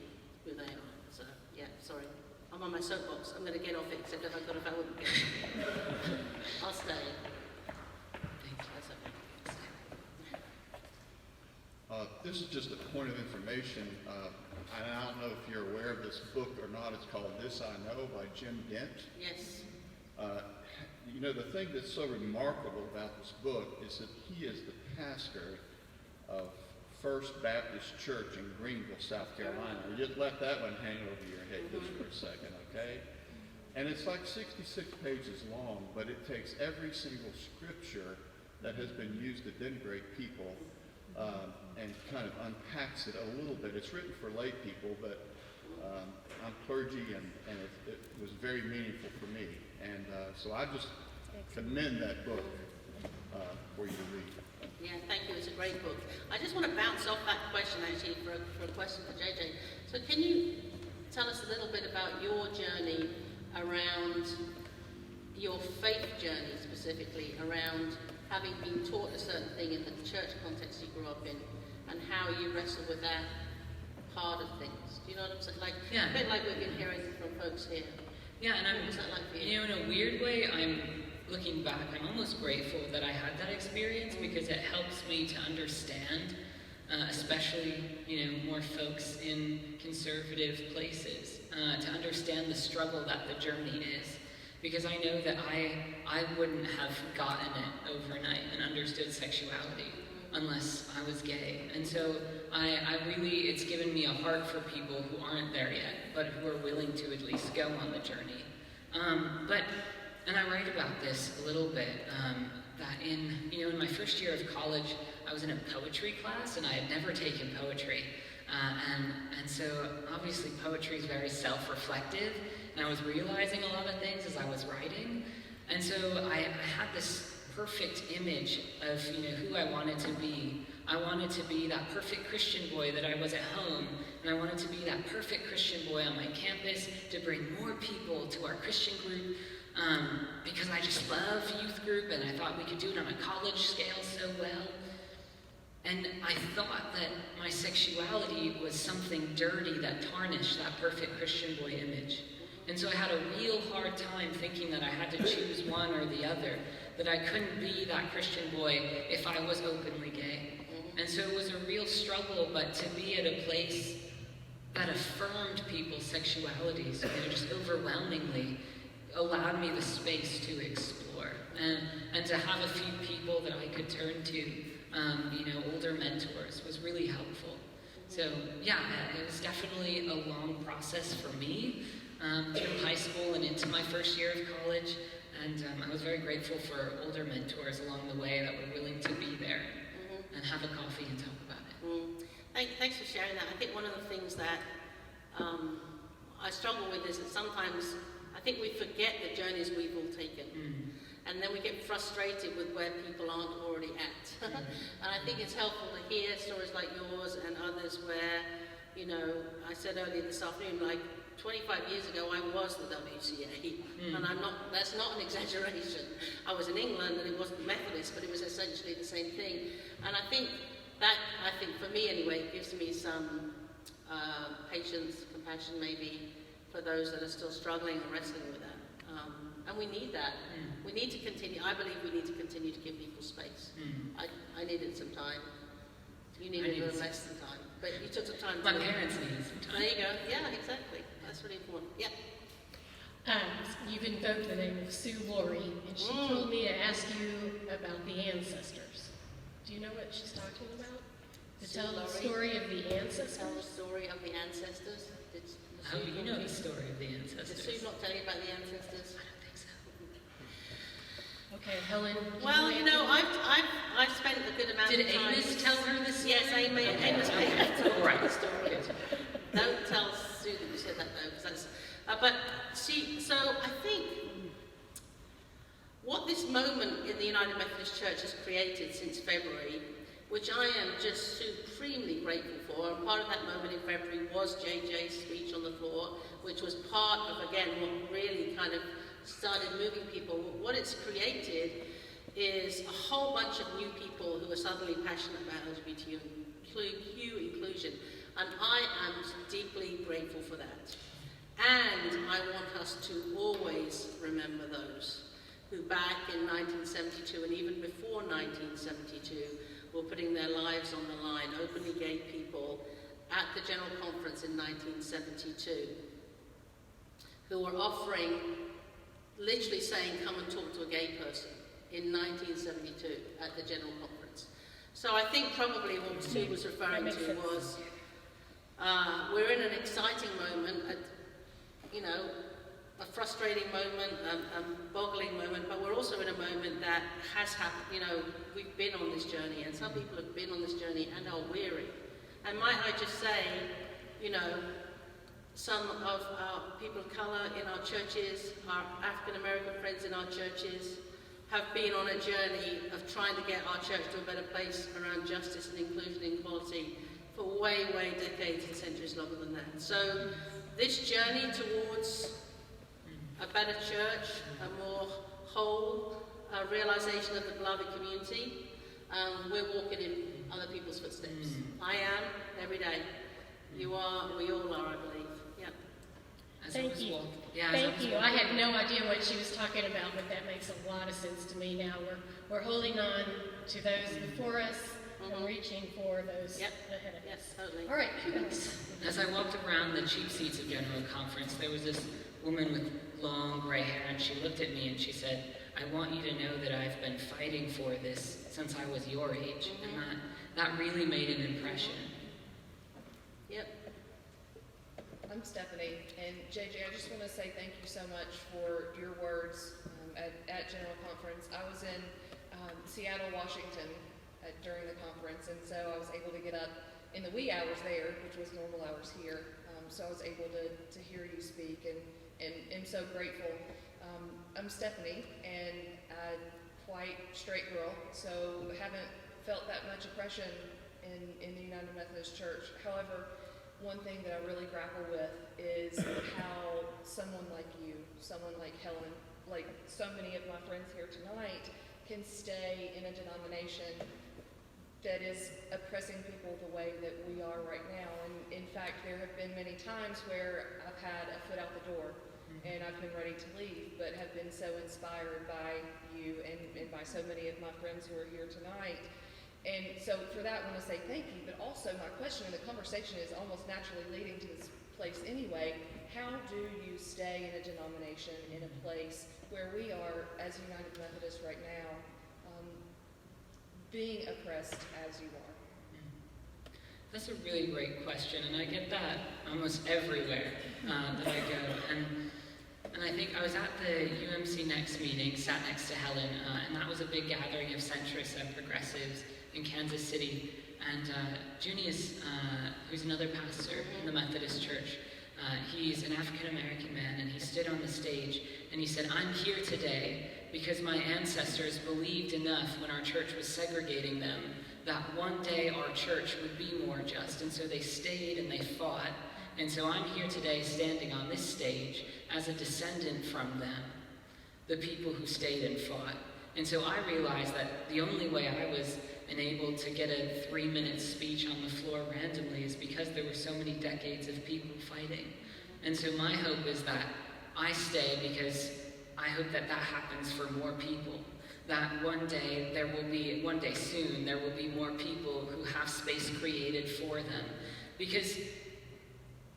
who they are. So, yeah, sorry. I'm on my soapbox. I'm going to get off it, except if I could, if I wouldn't get it. I'll stay. Thank you. That's okay. This is just a point of information. I don't know if you're aware of this book or not. It's called This I Know by Jim Dent. Yes. The thing that's so remarkable about this book is that he is the pastor of First Baptist Church in Greenville, South Carolina. You just let that one hang over your head just for a second, okay? And it's like 66 pages long, but it takes every single scripture that has been used to denigrate people and kind of unpacks it a little bit. It's written for lay people, but I'm clergy, and it was very meaningful for me. And so I just commend that book for you to read. Yeah, thank you. It's a great book. I just want to bounce off that question, actually, for a question for JJ. So can you tell us a little bit about your journey around your faith journey, specifically around having been taught a certain thing in the church context you grew up in, and how you wrestle with that part of things? Do you know what I'm saying? Like, Yeah. a bit like we've been hearing from folks here. Yeah, and What was that like for you? you know, in a weird way, looking back, I'm almost grateful that I had that experience because it helps me to understand, especially, you know, more folks in conservative places, to understand the struggle that the journey is. Because I know that I wouldn't have gotten it overnight and understood sexuality unless I was gay. And so I really, it's given me a heart for people who aren't there yet, but who are willing to at least go on the journey. And I write about this a little bit, that in my first year of college, I was in a poetry class, and I had never taken poetry. And so obviously poetry is very self-reflective, and I was realizing a lot of things as I was writing. And so I had this perfect image of, you know, who I wanted to be. I wanted to be that perfect Christian boy that I was at home, and I wanted to be that perfect Christian boy on my campus to bring more people to our Christian group, because I just love youth group, and I thought we could do it on a college scale so well. And I thought that my sexuality was something dirty that tarnished that perfect Christian boy image. And so I had a real hard time thinking that I had to choose one or the other, that I couldn't be that Christian boy if I was openly gay. And so it was a real struggle, but to be at a place that affirmed people's sexualities, you know, just overwhelmingly allowed me the space to explore, and to have a few people that I could turn to, you know, older mentors, was really helpful. So yeah, it was definitely a long process for me, through high school and into my first year of college, and I was very grateful for older mentors along the way that were willing to be there and have a coffee and talk about it. Thanks for sharing that. I think one of the things that I struggle with is that sometimes I think we forget the journeys we've all taken. And then we get frustrated with where people aren't already at. And I think it's helpful to hear stories like yours and others where, you know, I said earlier this afternoon, like 25 years ago I was the WCA, and that's not an exaggeration. I was in England and it wasn't Methodist, but it was essentially the same thing. And I think for me anyway, it gives me some patience, compassion maybe, for those that are still struggling and wrestling with that. And we need that. We need to continue, I believe we need to continue to give people space. I needed some time. You needed a little less than time. But you took some time. My parents needed some time. There you go. Yeah, exactly. That's really important. Yeah. You've invoked the name of Sue Laurie, and she told me to ask you about the ancestors. Do you know what she's talking about? To Sue tell the Laurie? story of the Tell the ancestors? story of the ancestors. How do you know the story of the Did ancestors? Sue not tell you about the ancestors? I don't think so. Okay, Helen. Well, you know, I've spent a good amount Did of time. Amos tell her the story? Yes, Amos Okay. told All right. the story. Don't tell Sue that you said that though, because that's. But so I think what this moment in the United Methodist Church has created since February, which I am just supremely grateful for, and part of that moment in February was JJ's speech on the floor, which was part of, again, what really kind of started moving people. What it's created is a whole bunch of new people who are suddenly passionate about LGBTQ inclusion, and I am deeply grateful for that. And I want us to always remember those who back in 1972 and even before 1972 were putting their lives on the line, openly gay people at the General Conference in 1972, who were offering, literally saying, come and talk to a gay person in 1972 at the General Conference. So I think probably what Sue was referring to was, we're in an exciting moment, a frustrating moment, a boggling moment, but we're also in a moment that has happened. You know, we've been on this journey, and some people have been on this journey and are weary. And might I just say, you know, some of our people of colour in our churches, our African American friends in our churches, have been on a journey of trying to get our church to a better place around justice and inclusion and equality for way, way decades and centuries longer than that. So this journey towards a better church, a more whole realization of the beloved community, we're walking in other people's footsteps. I am every day. You are, we all are, I believe. Yeah. Thank you. Yeah, Thank you. I had no idea what she was talking about, but that makes a lot of sense to me now. We're holding on to those before us and reaching for those ahead of us. Yes, totally. All right, who else? As I walked around the cheap seats of General Conference, there was this woman with long gray hair, and she looked at me and she said, "I want you to know that I've been fighting for this since I was your age." And that really made an impression. Yep. I'm Stephanie, and JJ, I just want to say thank you so much for your words at General Conference. I was in Seattle, Washington during the conference, and so I was able to get up in the wee hours there, which was normal hours here. So I was able to hear you speak, and am so grateful. I'm Stephanie, and quite straight girl, so haven't felt that much oppression in the United Methodist Church. However, one thing that I really grapple with is how someone like you, someone like Helen, like so many of my friends here tonight, can stay in a denomination that is oppressing people the way that we are right now. And in fact, there have been many times where I've had a foot out the door and I've been ready to leave, but have been so inspired by you and by so many of my friends who are here tonight. And so for that, I want to say thank you, but also my question, and the conversation is almost naturally leading to this place anyway, how do you stay in a denomination, in a place where we are, as United Methodists right now, being oppressed as you are? That's a really great question, and I get that almost everywhere that I go. And I think I was at the UMC Next meeting, sat next to Helen, and that was a big gathering of centrists and progressives in Kansas City. And Junius, who's another pastor in the Methodist Church, he's an African-American man, and he stood on the stage and he said, "I'm here today because my ancestors believed enough when our church was segregating them that one day our church would be more just, and so they stayed and they fought. And so I'm here today standing on this stage as a descendant from them, the people who stayed and fought." And so I realized that the only way I was enabled to get a 3-minute speech on the floor randomly is because there were so many decades of people fighting. And so my hope is that I stay because I hope that that happens for more people. That one day soon, there will be more people who have space created for them. Because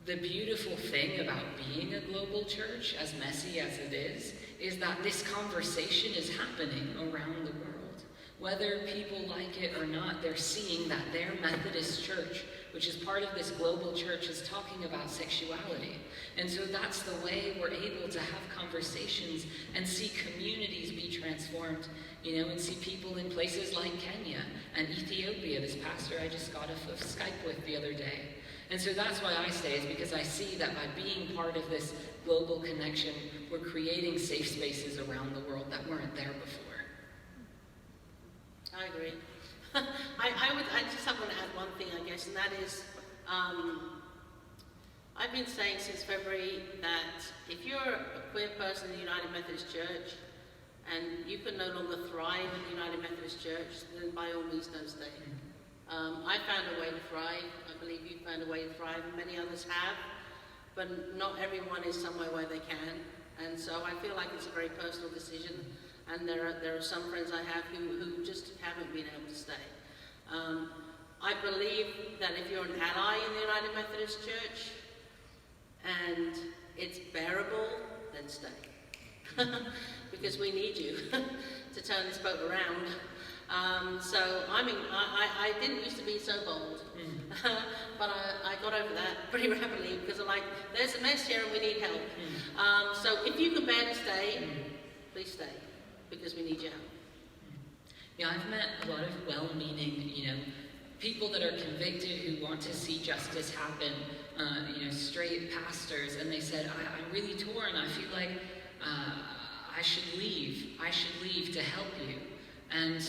the beautiful thing about being a global church, as messy as it is that this conversation is happening around the world. Whether people like it or not, they're seeing that their Methodist church, which is part of this global church, is talking about sexuality. And so that's the way we're able to have conversations and see communities be transformed, and see people in places like Kenya and Ethiopia, this pastor I just got off of Skype with the other day. And so that's why I stay, is because I see that by being part of this global connection, we're creating safe spaces around the world that weren't there before. I agree. I just want to add one thing, I guess, and that is, I've been saying since February that if you're a queer person in the United Methodist Church and you can no longer thrive in the United Methodist Church, then by all means don't stay. I found a way to thrive. I believe you found a way to thrive, and many others have, but not everyone is somewhere where they can. And so I feel like it's a very personal decision. And there are some friends I have who just haven't been able to stay. I believe that if you're an ally in the United Methodist Church and it's bearable, then stay. Because we need you to turn this boat around. So I didn't used to be so bold, but I got over that pretty rapidly because I'm like, there's a mess here and we need help. So if you can bear to stay, please stay. Because we need your help. Yeah, I've met a lot of well-meaning, people that are convicted who want to see justice happen, straight pastors, and they said, I'm really torn. I feel like I I should leave to help you. And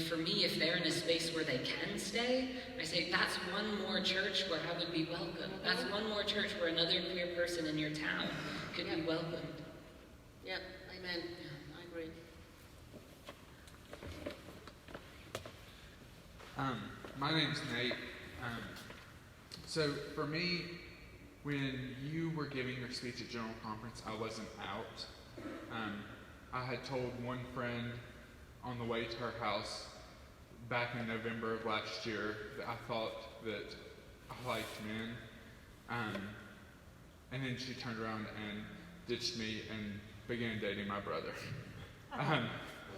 for me, if they're in a space where they can stay, I say that's one more church where I would be welcome. That's one more church where another queer person in your town could be welcomed. Yep, amen. I agree. My name's Nate. So for me, when you were giving your speech at General Conference, I wasn't out. I had told one friend on the way to her house back in November of last year that I thought that I liked men. And then she turned around and ditched me and began dating my brother.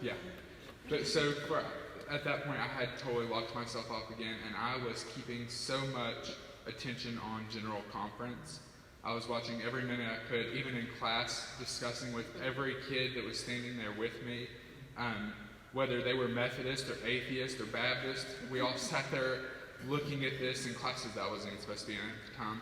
Yeah. But so at that point, I had totally locked myself off again, and I was keeping so much attention on General Conference. I was watching every minute I could, even in class, discussing with every kid that was standing there with me, whether they were Methodist or atheist or Baptist. We all sat there looking at this in classes that I wasn't even supposed to be in at the time.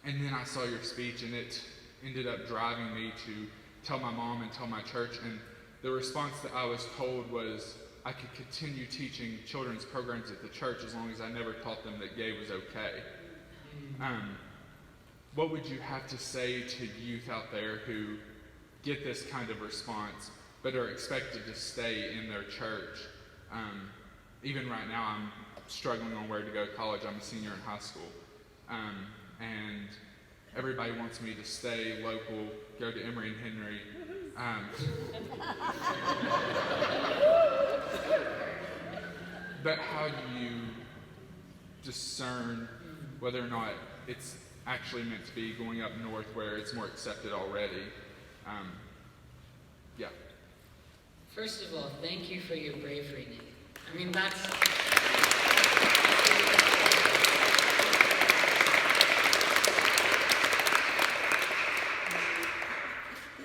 And then I saw your speech, and it ended up driving me to tell my mom and tell my church, and the response that I was told was I could continue teaching children's programs at the church as long as I never taught them that gay was okay. What would you have to say to youth out there who get this kind of response but are expected to stay in their church? Even right now, I'm struggling on where to go to college. I'm a senior in high school. And everybody wants me to stay local, go to Emory and Henry. But how do you discern whether or not it's actually meant to be going up north where it's more accepted already? Yeah. First of all, thank you for your bravery, Nate. I mean, that's...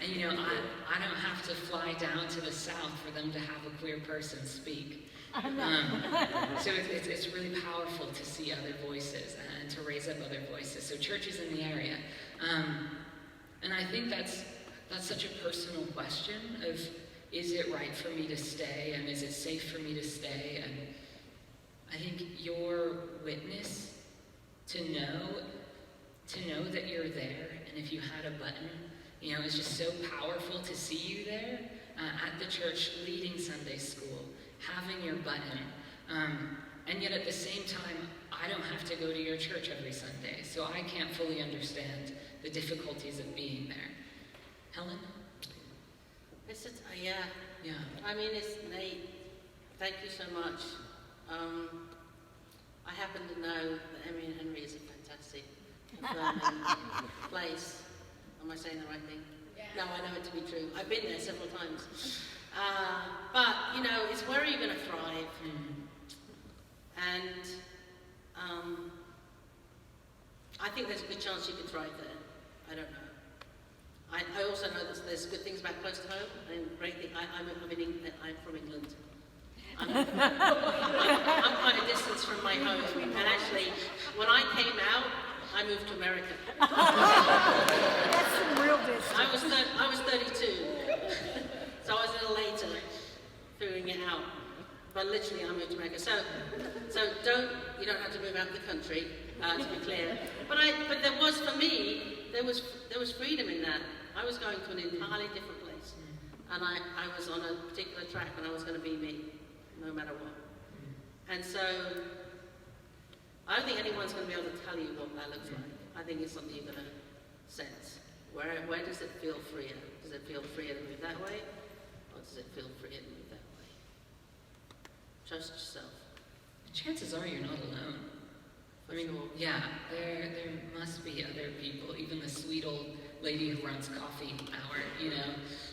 And I don't have to fly down to the south for them to have a queer person speak. So it's really powerful to see other voices and to raise up other voices. So churches in the area. And I think that's such a personal question of, is it right for me to stay, and is it safe for me to stay? And I think your witness to know that you're there, and if you had a button, it's just so powerful to see you there at the church, leading Sunday school, having your button. And yet at the same time, I don't have to go to your church every Sunday, so I can't fully understand the difficulties of being there. Helen? Yeah. Yeah. I mean, it's Nate. Thank you so much. I happen to know that Emory and Henry is a fantastic, affirming place. Am I saying the right thing? Yeah. No, I know it to be true. I've been there several times. But, it's where you're going to thrive. And I think there's a good chance you could thrive there. I don't know. I also know that there's good things back close to home, and great thing. I'm from England. I'm quite a distance from my home, and actually, when I came out, I moved to America. That's some real distance. I was 32, so I was a little later figuring it out. But literally, I moved to America. So you don't have to move out of the country, to be clear. But there was, for me, there was freedom in that. I was going to an entirely different place, and I was on a particular track, and I was going to be me, no matter what. And so, I don't think anyone's going to be able to tell you what that looks like. I think it's something you're going to sense. Where does it feel freer? Does it feel freer to move that way, or does it feel freer to move that way? Trust yourself. Chances are you're not alone. For sure. Yeah, there must be other people, even the sweet old lady who runs coffee hour,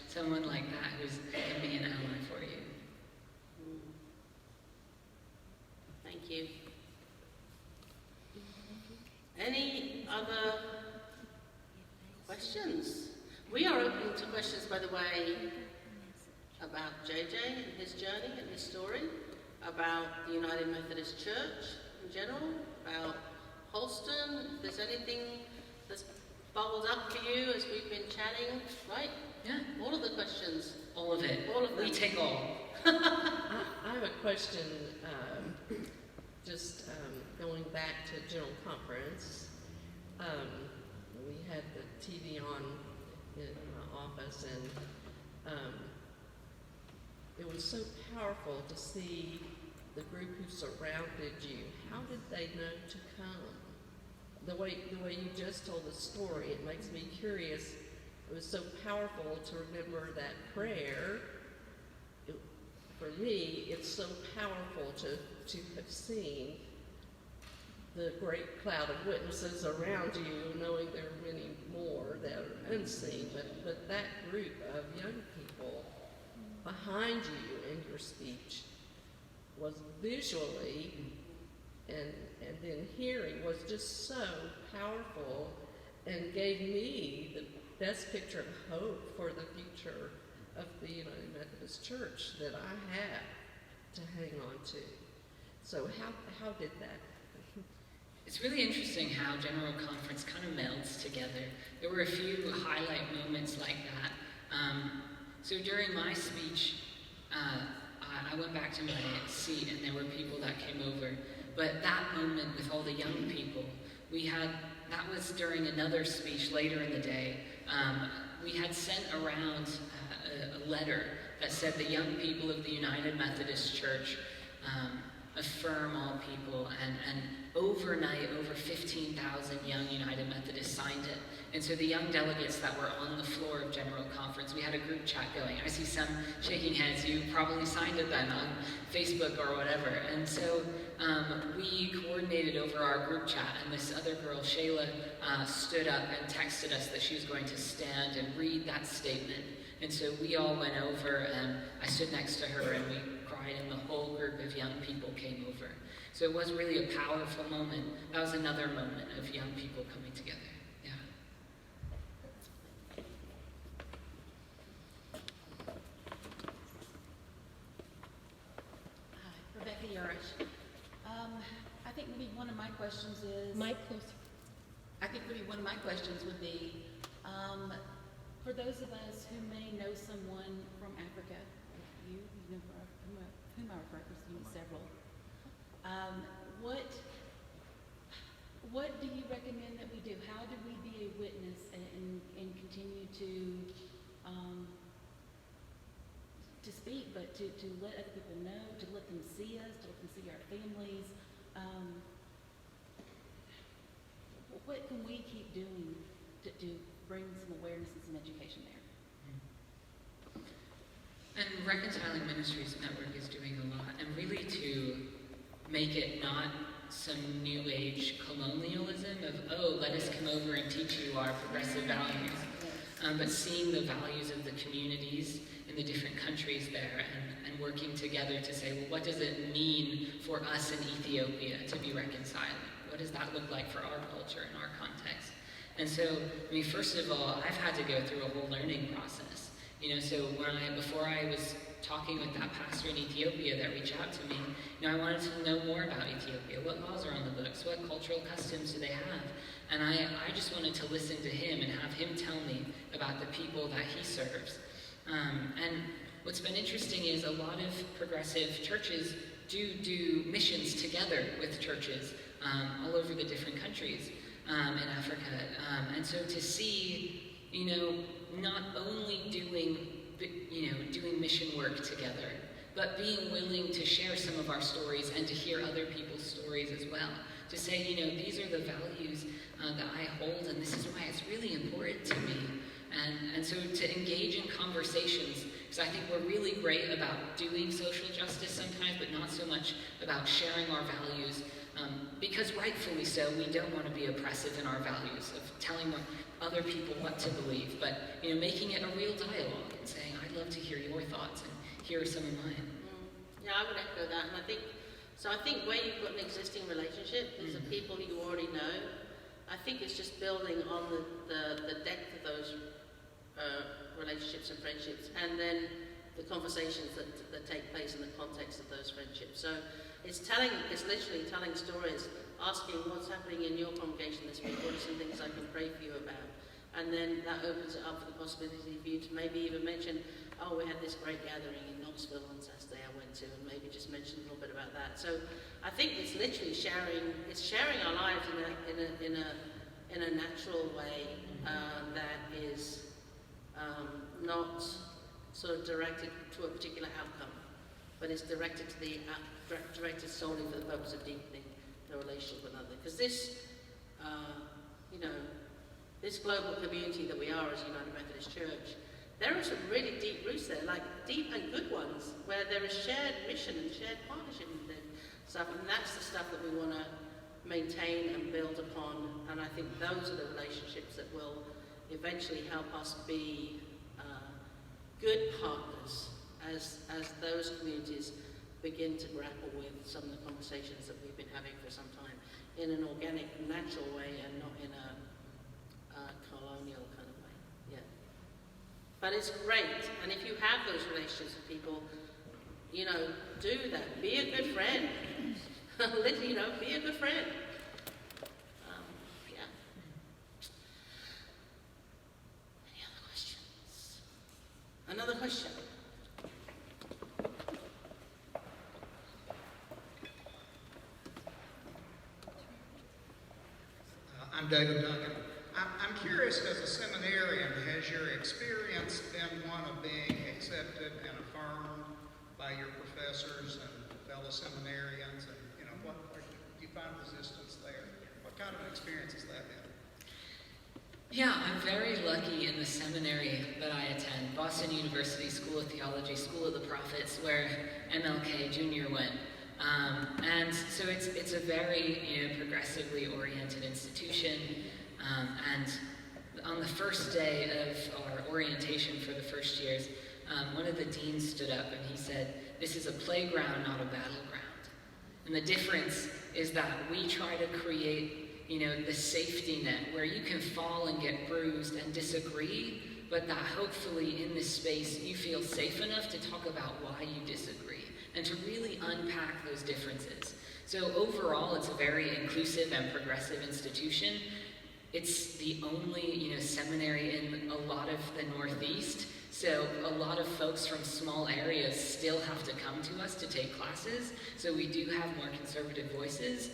someone like that can be an ally for you. Thank you. Any other questions? We are open to questions, by the way, about JJ and his journey and his story, about the United Methodist Church in general, about Holston. If there's anything that's bubbled up for you as we've been chatting, right? Yeah, All of the questions. all of it. All of them. We take all. I have a question, going back to General Conference. We had the TV on in my office, and it was so powerful to see the group who surrounded you. How did they know to come? The way you just told the story, it makes me curious. It was so powerful to remember that prayer. For me, it's so powerful to have seen the great cloud of witnesses around you, knowing there are many more that are unseen, but that group of young people behind you in your speech was visually and then hearing was just so powerful and gave me the best picture of hope for the future of the United Methodist Church that I have to hang on to. So how did that? It's really interesting how General Conference kind of melds together. There were a few highlight moments like that. So during my speech, I went back to my seat and there were people that came over. But that moment with all the young people, that was during another speech later in the day. We had sent around a letter that said the young people of the United Methodist Church affirm all people, and overnight over 15,000 young United Methodists signed it. And so the young delegates that were on the floor of General Conference, we had a group chat going. I see some shaking heads. You probably signed it then on Facebook or whatever. And so we coordinated over our group chat, and this other girl, Shayla, stood up and texted us that she was going to stand and read that statement. And so we all went over, and I stood next to her, and we cried, and the whole group of young people came over. So it was really a powerful moment. That was another moment of young people coming together. Yeah. Hi, Rebecca Yurish. I think maybe one of my questions is... Mike, closer. I think maybe one of my questions would be, for those of us who may know someone from Africa, like you know whom I refer to, you several, what do you recommend that we do? How do we be a witness and continue to speak, but to let other people know, to let them see us, to let them see our families? What can we keep doing to bring some awareness and some education there? And Reconciling Ministries Network is doing a lot, and really to make it not some new age colonialism of, oh, let us come over and teach you our progressive values, but seeing the values of the communities in the different countries there and working together to say, well, what does it mean for us in Ethiopia to be reconciling? What does that look like for our culture and our context? And so, I mean, first of all, I've had to go through a whole learning process. So before I was talking with that pastor in Ethiopia that reached out to me, I wanted to know more about Ethiopia. What laws are on the books? What cultural customs do they have? And I just wanted to listen to him and have him tell me about the people that he serves. And what's been interesting is a lot of progressive churches do missions together with churches all over the different countries in Africa. And so to see, not only doing mission work together, but being willing to share some of our stories and to hear other people's stories as well. To say, these are the values that I hold, and this is why it's really important to me. And so to engage in conversations, because I think we're really great about doing social justice sometimes, but not so much about sharing our values. Because rightfully so, we don't want to be oppressive in our values of telling other people what to believe, but making it a real dialogue and saying, I'd love to hear your thoughts and here are some of mine. Yeah, I would echo that, and I think where you've got an existing relationship, these are people you already know. I think it's just building on the depth of those relationships and friendships, and then the conversations that take place in the context of those friendships. So it's literally telling stories, asking what's happening in your congregation this week, what are some things I can pray for you about, And then that opens it up for the possibility for you to maybe even mention, oh, we had this great gathering in Knoxville on Saturday I went to, and maybe just mention a little bit about that. So I think it's literally sharing our lives in a natural way that is not sort of directed to a particular outcome, but it's directed solely for the purpose of deepening the relationship with another. Because this, this global community that we are as United Methodist Church, there are some really deep roots there, like deep and good ones, where there is shared mission and shared partnership and stuff, and that's the stuff that we want to maintain and build upon. And I think those are the relationships that will eventually help us be good partners as those communities begin to grapple with some of the conversations that we've been having for some time in an organic, natural way and not in a colonial kind of way. Yeah. But it's great, and if you have those relationships with people, do that. Be a good friend. Be a good friend. Yeah. Any other questions? Another question. I'm David Duncan. I'm curious, as a seminarian, has your experience been one of being accepted and affirmed by your professors and fellow seminarians? And, do you find resistance there? What kind of an experience has that been? Yeah, I'm very lucky in the seminary that I attend, Boston University School of Theology, School of the Prophets, where MLK Jr. went. And so it's a very progressively oriented institution. And on the first day of our orientation for the first years, one of the deans stood up and he said, "This is a playground, not a battleground." And the difference is that we try to create, the safety net where you can fall and get bruised and disagree, but that hopefully in this space you feel safe enough to talk about why you disagree and to really unpack those differences. So overall, it's a very inclusive and progressive institution. It's the only, seminary in a lot of the Northeast, so a lot of folks from small areas still have to come to us to take classes, so we do have more conservative voices,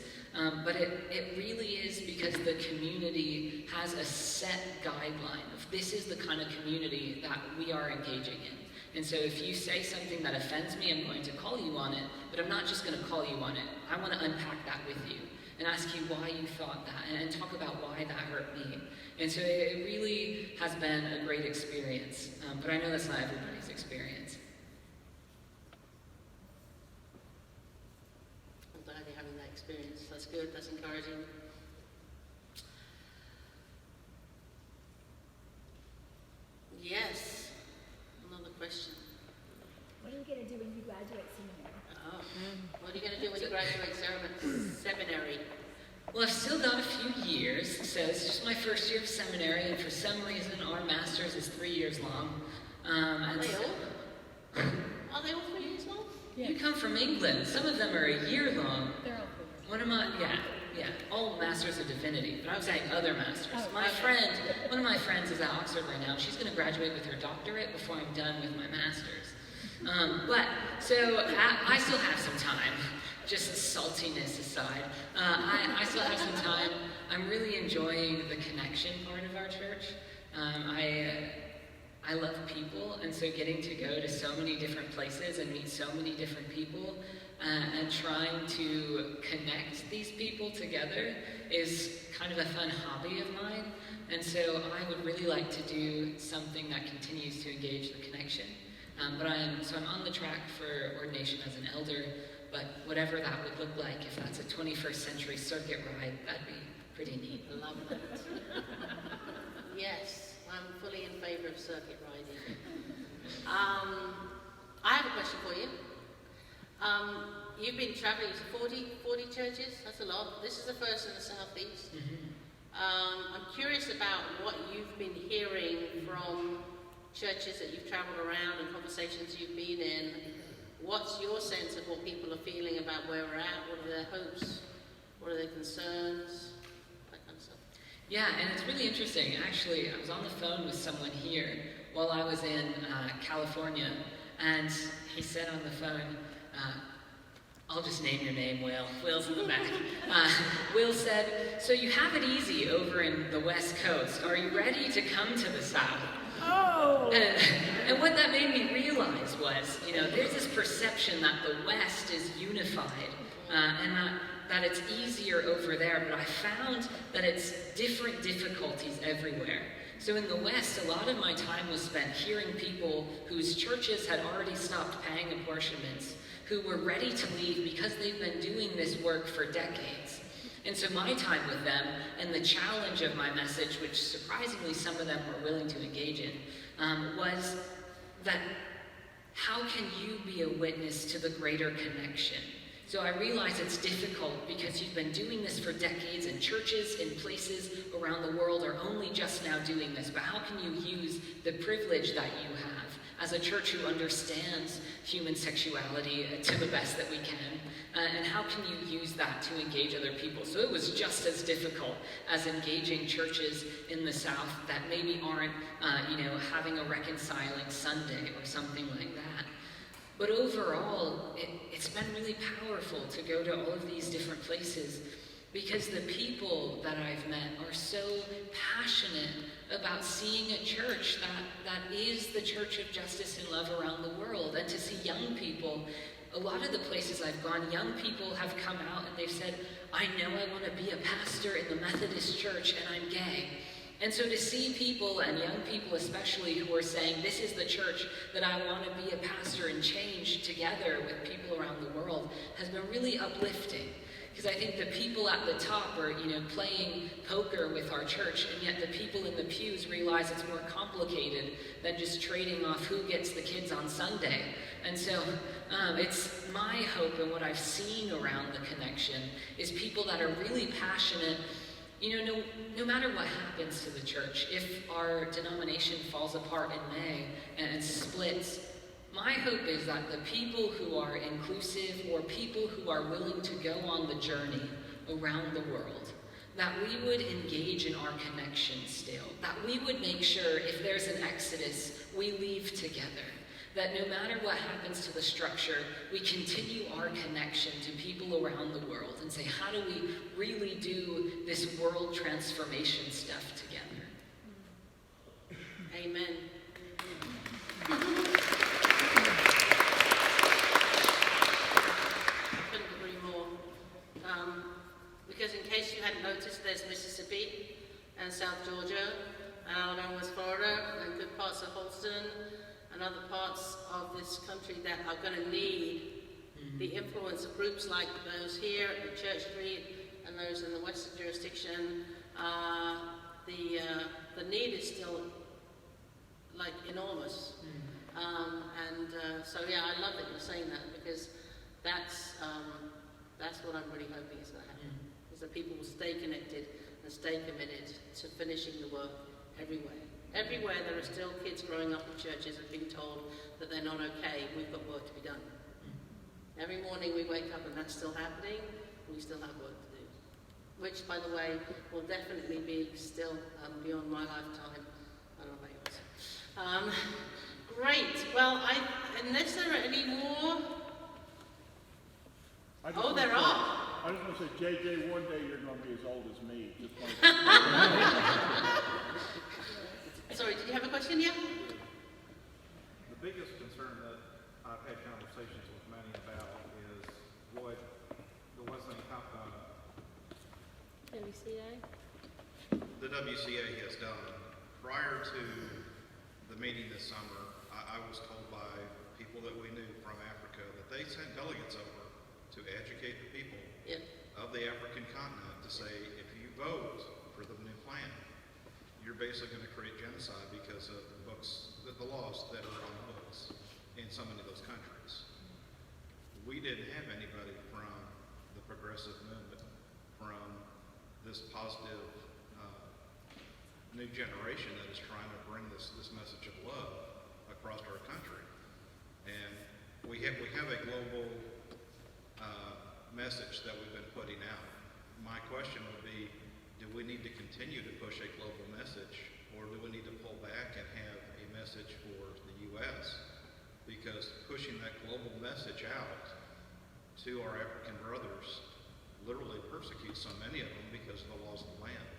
but it really is because the community has a set guideline of this is the kind of community that we are engaging in. And so if you say something that offends me, I'm going to call you on it, but I'm not just going to call you on it. I want to unpack that with you and ask you why you thought that and talk about why that hurt me. And so it really has been a great experience, but I know that's not everybody's experience. I'm glad you're having that experience. That's good, that's encouraging. Yes, another question. What are you going to do when you graduate seminary? Oh, what are you going to do when you graduate seminary? Well, I've still got a few years, so it's just my first year of seminary, and for some reason our master's is 3 years long. Are they all? Are they all 3 years long? Yeah. You come from England. Some of them are a year long. They're all 4 years. Yeah, all masters of divinity, but I'm saying other masters. One of my friends is at Oxford right now. She's going to graduate with her doctorate before I'm done with my master's. I still have some time. Just saltiness aside, I still have some time. I'm really enjoying the connection part of our church. I love people, and so getting to go to so many different places and meet so many different people and trying to connect these people together is kind of a fun hobby of mine. And so I would really like to do something that continues to engage the connection. I'm on the track for ordination as an elder, but whatever that would look like, if that's a 21st century circuit ride, that'd be pretty neat. I love that. Yes, I'm fully in favor of circuit riding. I have a question for you. You've been traveling to 40 churches, that's a lot. This is the first in the Southeast. I'm curious about what you've been hearing from churches that you've traveled around and conversations you've been in. What's your sense of what people are feeling about where we're at? What are their hopes? What are their concerns? That kind of stuff. Yeah, and it's really interesting. Actually, I was on the phone with someone here while I was in California, and he said on the phone, I'll just name your name, Will. Will's in the back. Will said, so you have it easy over in the West Coast. Are you ready to come to the South? Oh! And what that made me realize was, there's this perception that the West is unified, and that it's easier over there, but I found that it's different difficulties everywhere. So in the West, a lot of my time was spent hearing people whose churches had already stopped paying apportionments, who were ready to leave because they've been doing this work for decades. And so my time with them, and the challenge of my message, which surprisingly some of them were willing to engage in, was that how can you be a witness to the greater connection? So I realize it's difficult because you've been doing this for decades, and churches in places around the world are only just now doing this. But how can you use the privilege that you have as a church who understands human sexuality to the best that we can? And how can you use that to engage other people? So it was just as difficult as engaging churches in the South that maybe aren't, having a reconciling Sunday or something like that. But overall, it's been really powerful to go to all of these different places because the people that I've met are so passionate about seeing a church that is the church of justice and love around the world. And to see young people, a lot of the places I've gone, young people have come out and they've said, I know I want to be a pastor in the Methodist church and I'm gay. And so to see people, and young people especially, who are saying, this is the church that I want to be a pastor and change together with people around the world, has been really uplifting. Because I think the people at the top are, playing poker with our church, and yet the people in the pews realize it's more complicated than just trading off who gets the kids on Sunday. And so it's my hope, and what I've seen around the connection is people that are really passionate. No matter what happens to the church, if our denomination falls apart in May and splits, my hope is that the people who are inclusive, or people who are willing to go on the journey around the world, that we would engage in our connection still, that we would make sure if there's an exodus, we leave together. That no matter what happens to the structure, we continue our connection to people around the world and say, how do we really do this world transformation stuff together? Amen. Couldn't agree more. Because in case you hadn't noticed, there's Mississippi and South Georgia and Alabama, West Florida, and good parts of Holston, and other parts of this country that are going to need the influence of groups like those here at Church Street and those in the Western jurisdiction. The need is still enormous. So I love that you're saying that, because that's what I'm really hoping is going to happen. Is that people will stay connected and stay committed to finishing the work everywhere. Everywhere there are still kids growing up in churches and being told that they're not okay, we've got work to be done. Every morning we wake up and that's still happening, we still have work to do. Which, by the way, will definitely be still beyond my lifetime. I don't know about yours. Great. Well, unless there are any more... there are. I just want to say, JJ, one day you're going to be as old as me. Just Sorry, did you have a question? Yeah? The biggest concern that I've had conversations with many about is what the Wesleyan WCA? The WCA has done. Prior to the meeting this summer, I was told by people that we knew from Africa that they sent delegates over to educate the people of the African continent to say, if you vote for the new plan, you're basically going to create genocide because of the laws that are on the books in so many of those countries. We didn't have anybody from the progressive movement, from this positive new generation that is trying to bring this message of love across our country. And we have a global message that we've been putting out. My question would be, do we need to continue to push a global message, or do we need to pull back and have a message for the U.S.? Because pushing that global message out to our African brothers literally persecutes so many of them because of the laws of the land.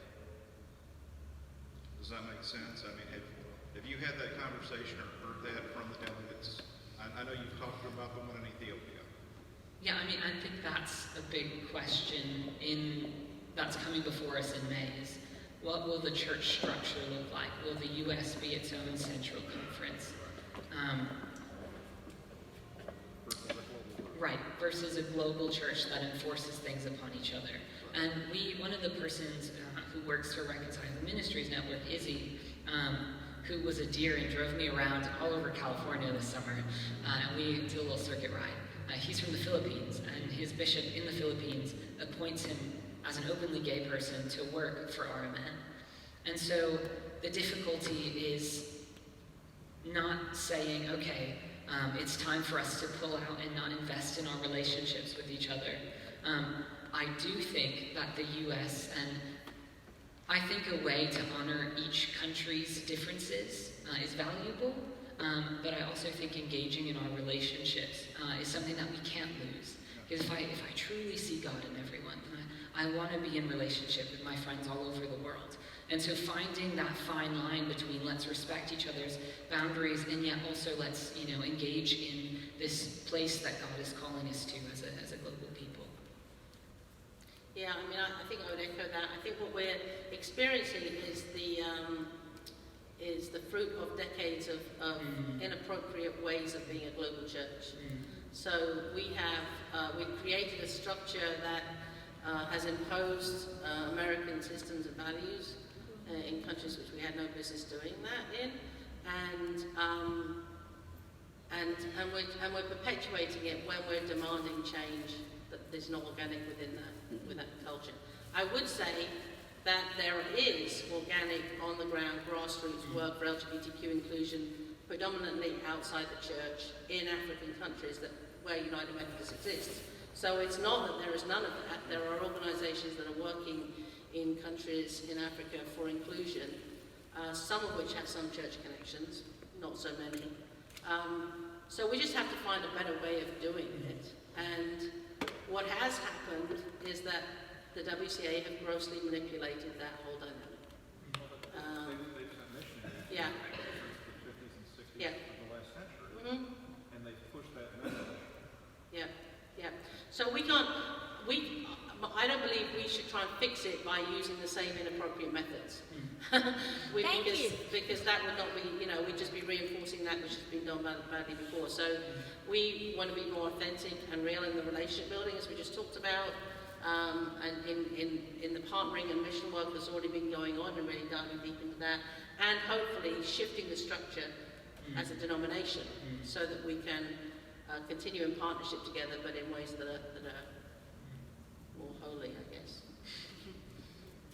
Does that make sense? I mean, have you had that conversation or heard that from the delegates? I know you've talked about the one in Ethiopia. Yeah, I mean, I think that's a big question that's coming before us in May is, what will the church structure look like? Will the U.S. be its own central conference? Right, versus a global church that enforces things upon each other. And one of the persons who works for Reconciling Ministries Network, Izzy, who was a dear and drove me around all over California this summer, and we did a little circuit ride. He's from the Philippines, and his bishop in the Philippines appoints him as an openly gay person to work for RMN. And so the difficulty is not saying, okay, it's time for us to pull out and not invest in our relationships with each other. I do think that the U.S., and I think a way to honor each country's differences is valuable, but I also think engaging in our relationships is something that we can't lose. Because if I truly see God in everyone, then I want to be in relationship with my friends all over the world. And so finding that fine line between let's respect each other's boundaries and yet also let's, engage in this place that God is calling us to as a global people. Yeah, I mean, I think I would echo that. I think what we're experiencing is the fruit of decades of inappropriate ways of being a global church. So we've created a structure that has imposed American systems and values in countries which we had no business doing that in, and we're perpetuating it when we're demanding change that is not organic within that culture. I would say that there is organic, on-the-ground, grassroots work for LGBTQ inclusion, predominantly outside the church, in African countries where United Methodist exists. So it's not that there is none of that. There are organizations that are working in countries in Africa for inclusion, some of which have some church connections, not so many. So we just have to find a better way of doing it. And what has happened is that the WCA have grossly manipulated that whole dynamic. They've sent missionaries Yeah. since the 50s and 60s Yeah. of the last century, Mm-hmm. and they've pushed that message. Yeah, yeah. So I don't believe we should try and fix it by using the same inappropriate methods. Because that would not be, we'd just be reinforcing that which has been done badly before. So we want to be more authentic and real in the relationship building, as we just talked about. And in the partnering and mission work that's already been going on, and really diving deep into that, and hopefully shifting the structure as a denomination so that we can continue in partnership together, but in ways that are more holy, I guess.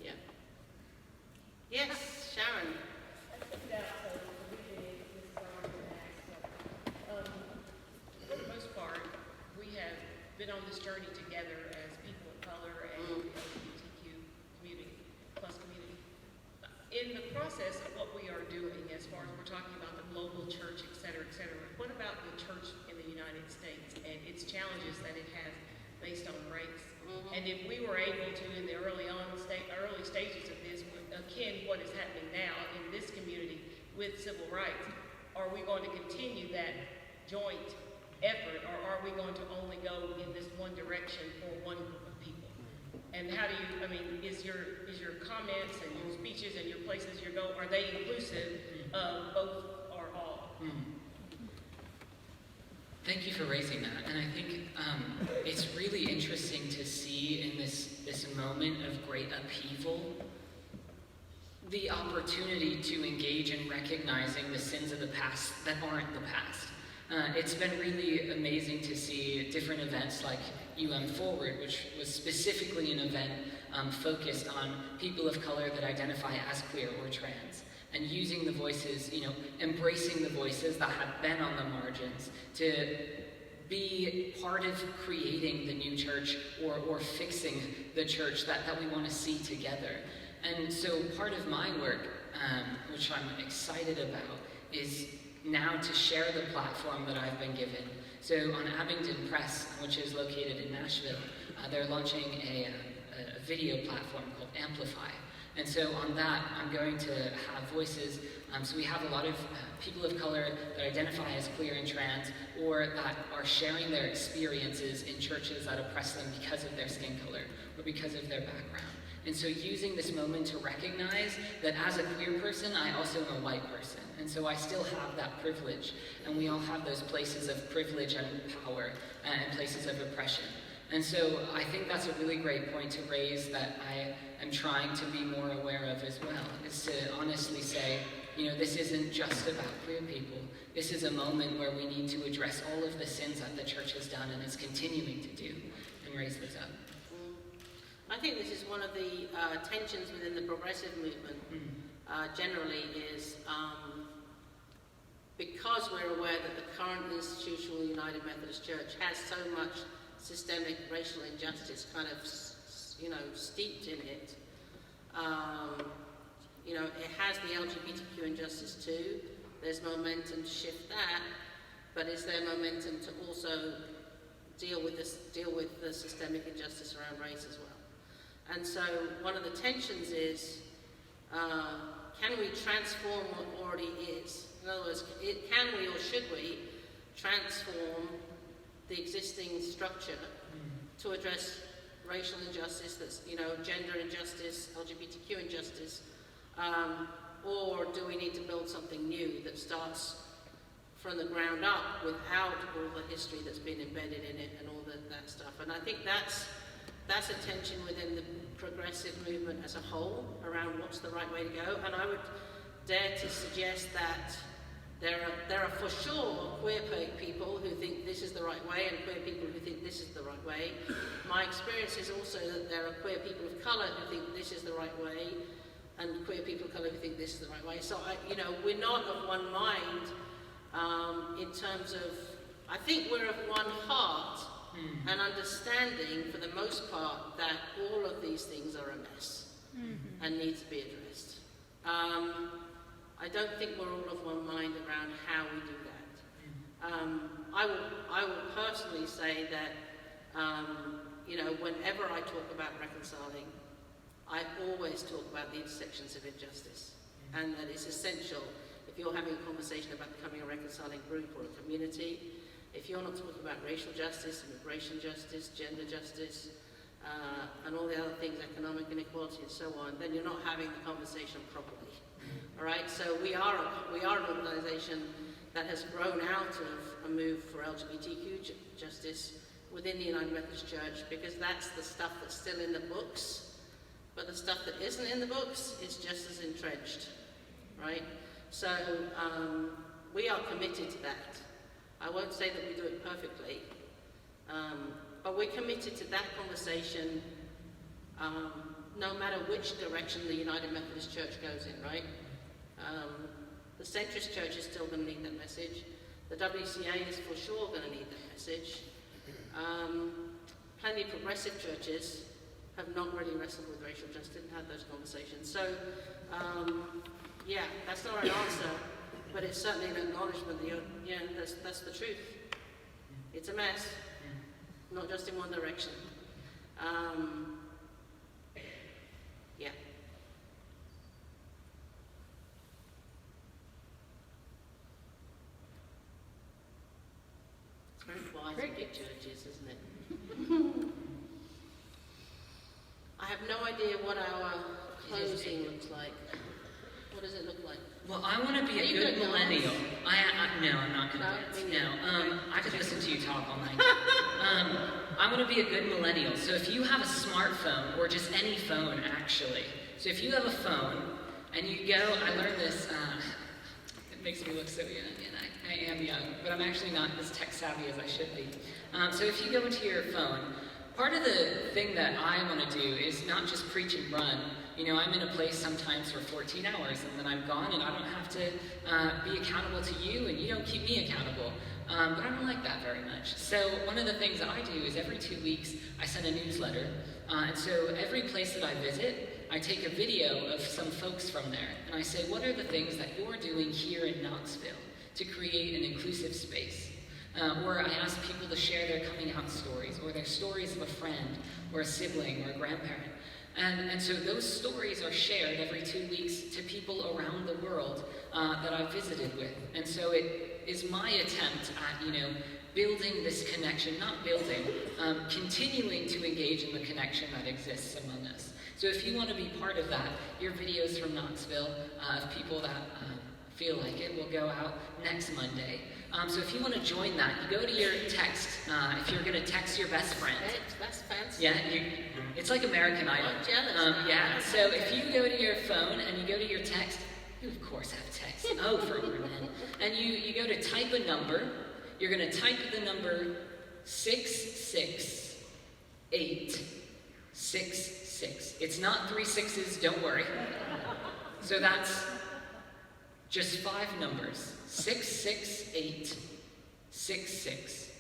Yeah. Yes, Sharon. For the most part, we have been on this journey together as people of color and the LGBTQ community. In the process of what we are doing, as far as we're talking about the global church, et cetera, what about the church in the United States and its challenges that it has based on race? And if we were able to, in the early stages of this, akin what is happening now in this community with civil rights, are we going to continue that joint effort, or are we going to only go in this one direction for one group of people? And how do you, is your comments and your speeches and your places you go, are they inclusive of both or all? Thank you for raising that. And I think it's really interesting to see in this moment of great upheaval the opportunity to engage in recognizing the sins of the past that aren't the past. It's been really amazing to see different events like Forward, which was specifically an event focused on people of color that identify as queer or trans, and using the voices, embracing the voices that have been on the margins to be part of creating the new church or fixing the church that we want to see together. And so part of my work, which I'm excited about, is now to share the platform that I've been given. So on Abingdon Press, which is located in Nashville, they're launching a video platform called Amplify. And so on that, I'm going to have voices. So we have a lot of people of color that identify as queer and trans, or that are sharing their experiences in churches that oppress them because of their skin color or because of their background. And so using this moment to recognize that as a queer person, I also am a white person. And so I still have that privilege. And we all have those places of privilege and power and places of oppression. And so I think that's a really great point to raise that I am trying to be more aware of as well, is to honestly say, this isn't just about queer people. This is a moment where we need to address all of the sins that the church has done and is continuing to do, and raise those up. I think this is one of the tensions within the progressive movement generally is because we're aware that the current institutional United Methodist Church has so much systemic racial injustice kind of, steeped in it. It has the LGBTQ injustice too. There's momentum to shift that, but is there momentum to also deal with the systemic injustice around race as well? And so one of the tensions is, can we transform what already is? In other words, can we or should we transform the existing structure to address racial injustice, that's, gender injustice, LGBTQ injustice, or do we need to build something new that starts from the ground up without all the history that's been embedded in it and all that stuff? And I think that's a tension within the progressive movement as a whole around what's the right way to go. And I would dare to suggest that there are for sure queer people who think this is the right way and queer people who think this is the right way. My experience is also that there are queer people of colour who think this is the right way and queer people of colour who think this is the right way. So, we're not of one mind in terms of, I think we're of one heart and understanding for the most part that all of these things are a mess and need to be addressed. I don't think we're all of one mind around how we do that. I will personally say that, whenever I talk about reconciling, I always talk about the intersections of injustice, and that it's essential if you're having a conversation about becoming a reconciling group or a community. If you're not talking about racial justice, immigration justice, gender justice, and all the other things, economic inequality and so on, then you're not having the conversation properly. All right, so we are an organisation that has grown out of a move for LGBTQ justice within the United Methodist Church, because that's the stuff that's still in the books, but the stuff that isn't in the books is just as entrenched, right? So we are committed to that. I won't say that we do it perfectly, but we're committed to that conversation no matter which direction the United Methodist Church goes in, right? The centrist church is still going to need that message. The WCA is for sure going to need that message. Plenty of progressive churches have not really wrestled with racial justice and had those conversations. So, that's not an answer, but it's certainly an acknowledgement that that's the truth. It's a mess, not just in one direction. It's very quiet in big churches, isn't it? I have no idea what our closing looks like. What does it look like? Well, I want to be a good millennial. No, I'm not going to dance. No, I could listen to you talk all night. I want to be a good millennial. So if you have a smartphone, or just any phone, actually. So if you have a phone, and you go, I learned this, it makes me look so young, and I am young, but I'm actually not as tech savvy as I should be. So if you go into your phone, part of the thing that I want to do is not just preach and run, I'm in a place sometimes for 14 hours and then I'm gone and I don't have to be accountable to you and you don't keep me accountable. But I don't like that very much. So one of the things that I do is every 2 weeks I send a newsletter. And so every place that I visit, I take a video of some folks from there. And I say, what are the things that you're doing here in Knoxville to create an inclusive space? Or I ask people to share their coming out stories or their stories of a friend or a sibling or a grandparent. And so those stories are shared every 2 weeks to people around the world that I've visited with. And so it is my attempt at, building this connection, not building, continuing to engage in the connection that exists among us. So if you want to be part of that, your videos from Knoxville of people that feel like it will go out next Monday. So if you want to join that, you go to your text. If you're going to text your best friend. That's fancy. Yeah, it's like American Idol. I'm jealous. Yeah, so if you go to your phone and you go to your text, you of course have text. Oh, for older men. And you go to type a number. You're going to type the number 66866. It's not 3 6s, don't worry. So that's just 5 numbers. 66866.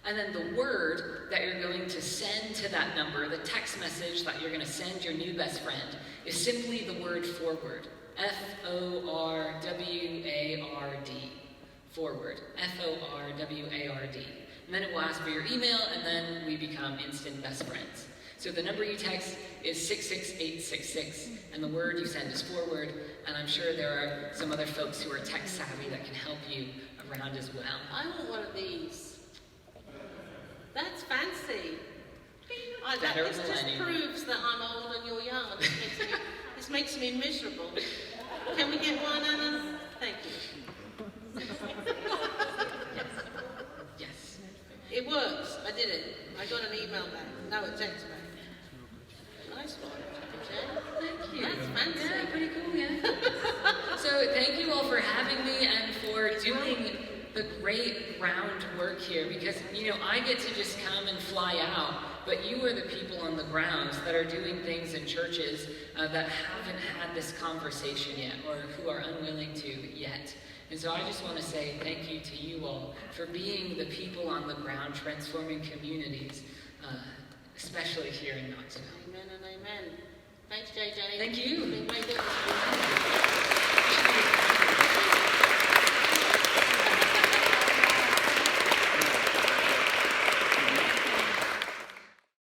And then the word that you're going to send to that number, the text message that you're going to send your new best friend, is simply the word forward. F-O-R-W-A-R-D. Forward. F-O-R-W-A-R-D. And then it will ask for your email, and then we become instant best friends. So the number you text is 66866, and the word you send is forward, and I'm sure there are some other folks who are tech savvy that can help you around as well. I want one of these. That's fancy. This just proves that I'm old and you're young. This makes me miserable. Can we get one, Anna? Thank you. Yes. It works. I did it. I got an email back. No, a text back. Nice one. Thank you. That's fancy. Yeah, pretty cool, yeah. So thank you all for having me and for doing the great groundwork here, because, I get to just come and fly out, but you are the people on the grounds that are doing things in churches that haven't had this conversation yet, or who are unwilling to yet. And so I just want to say thank you to you all for being the people on the ground transforming communities, especially here in Knoxville. Amen and amen. Thanks, JJ. Thank you. It's been great doing this.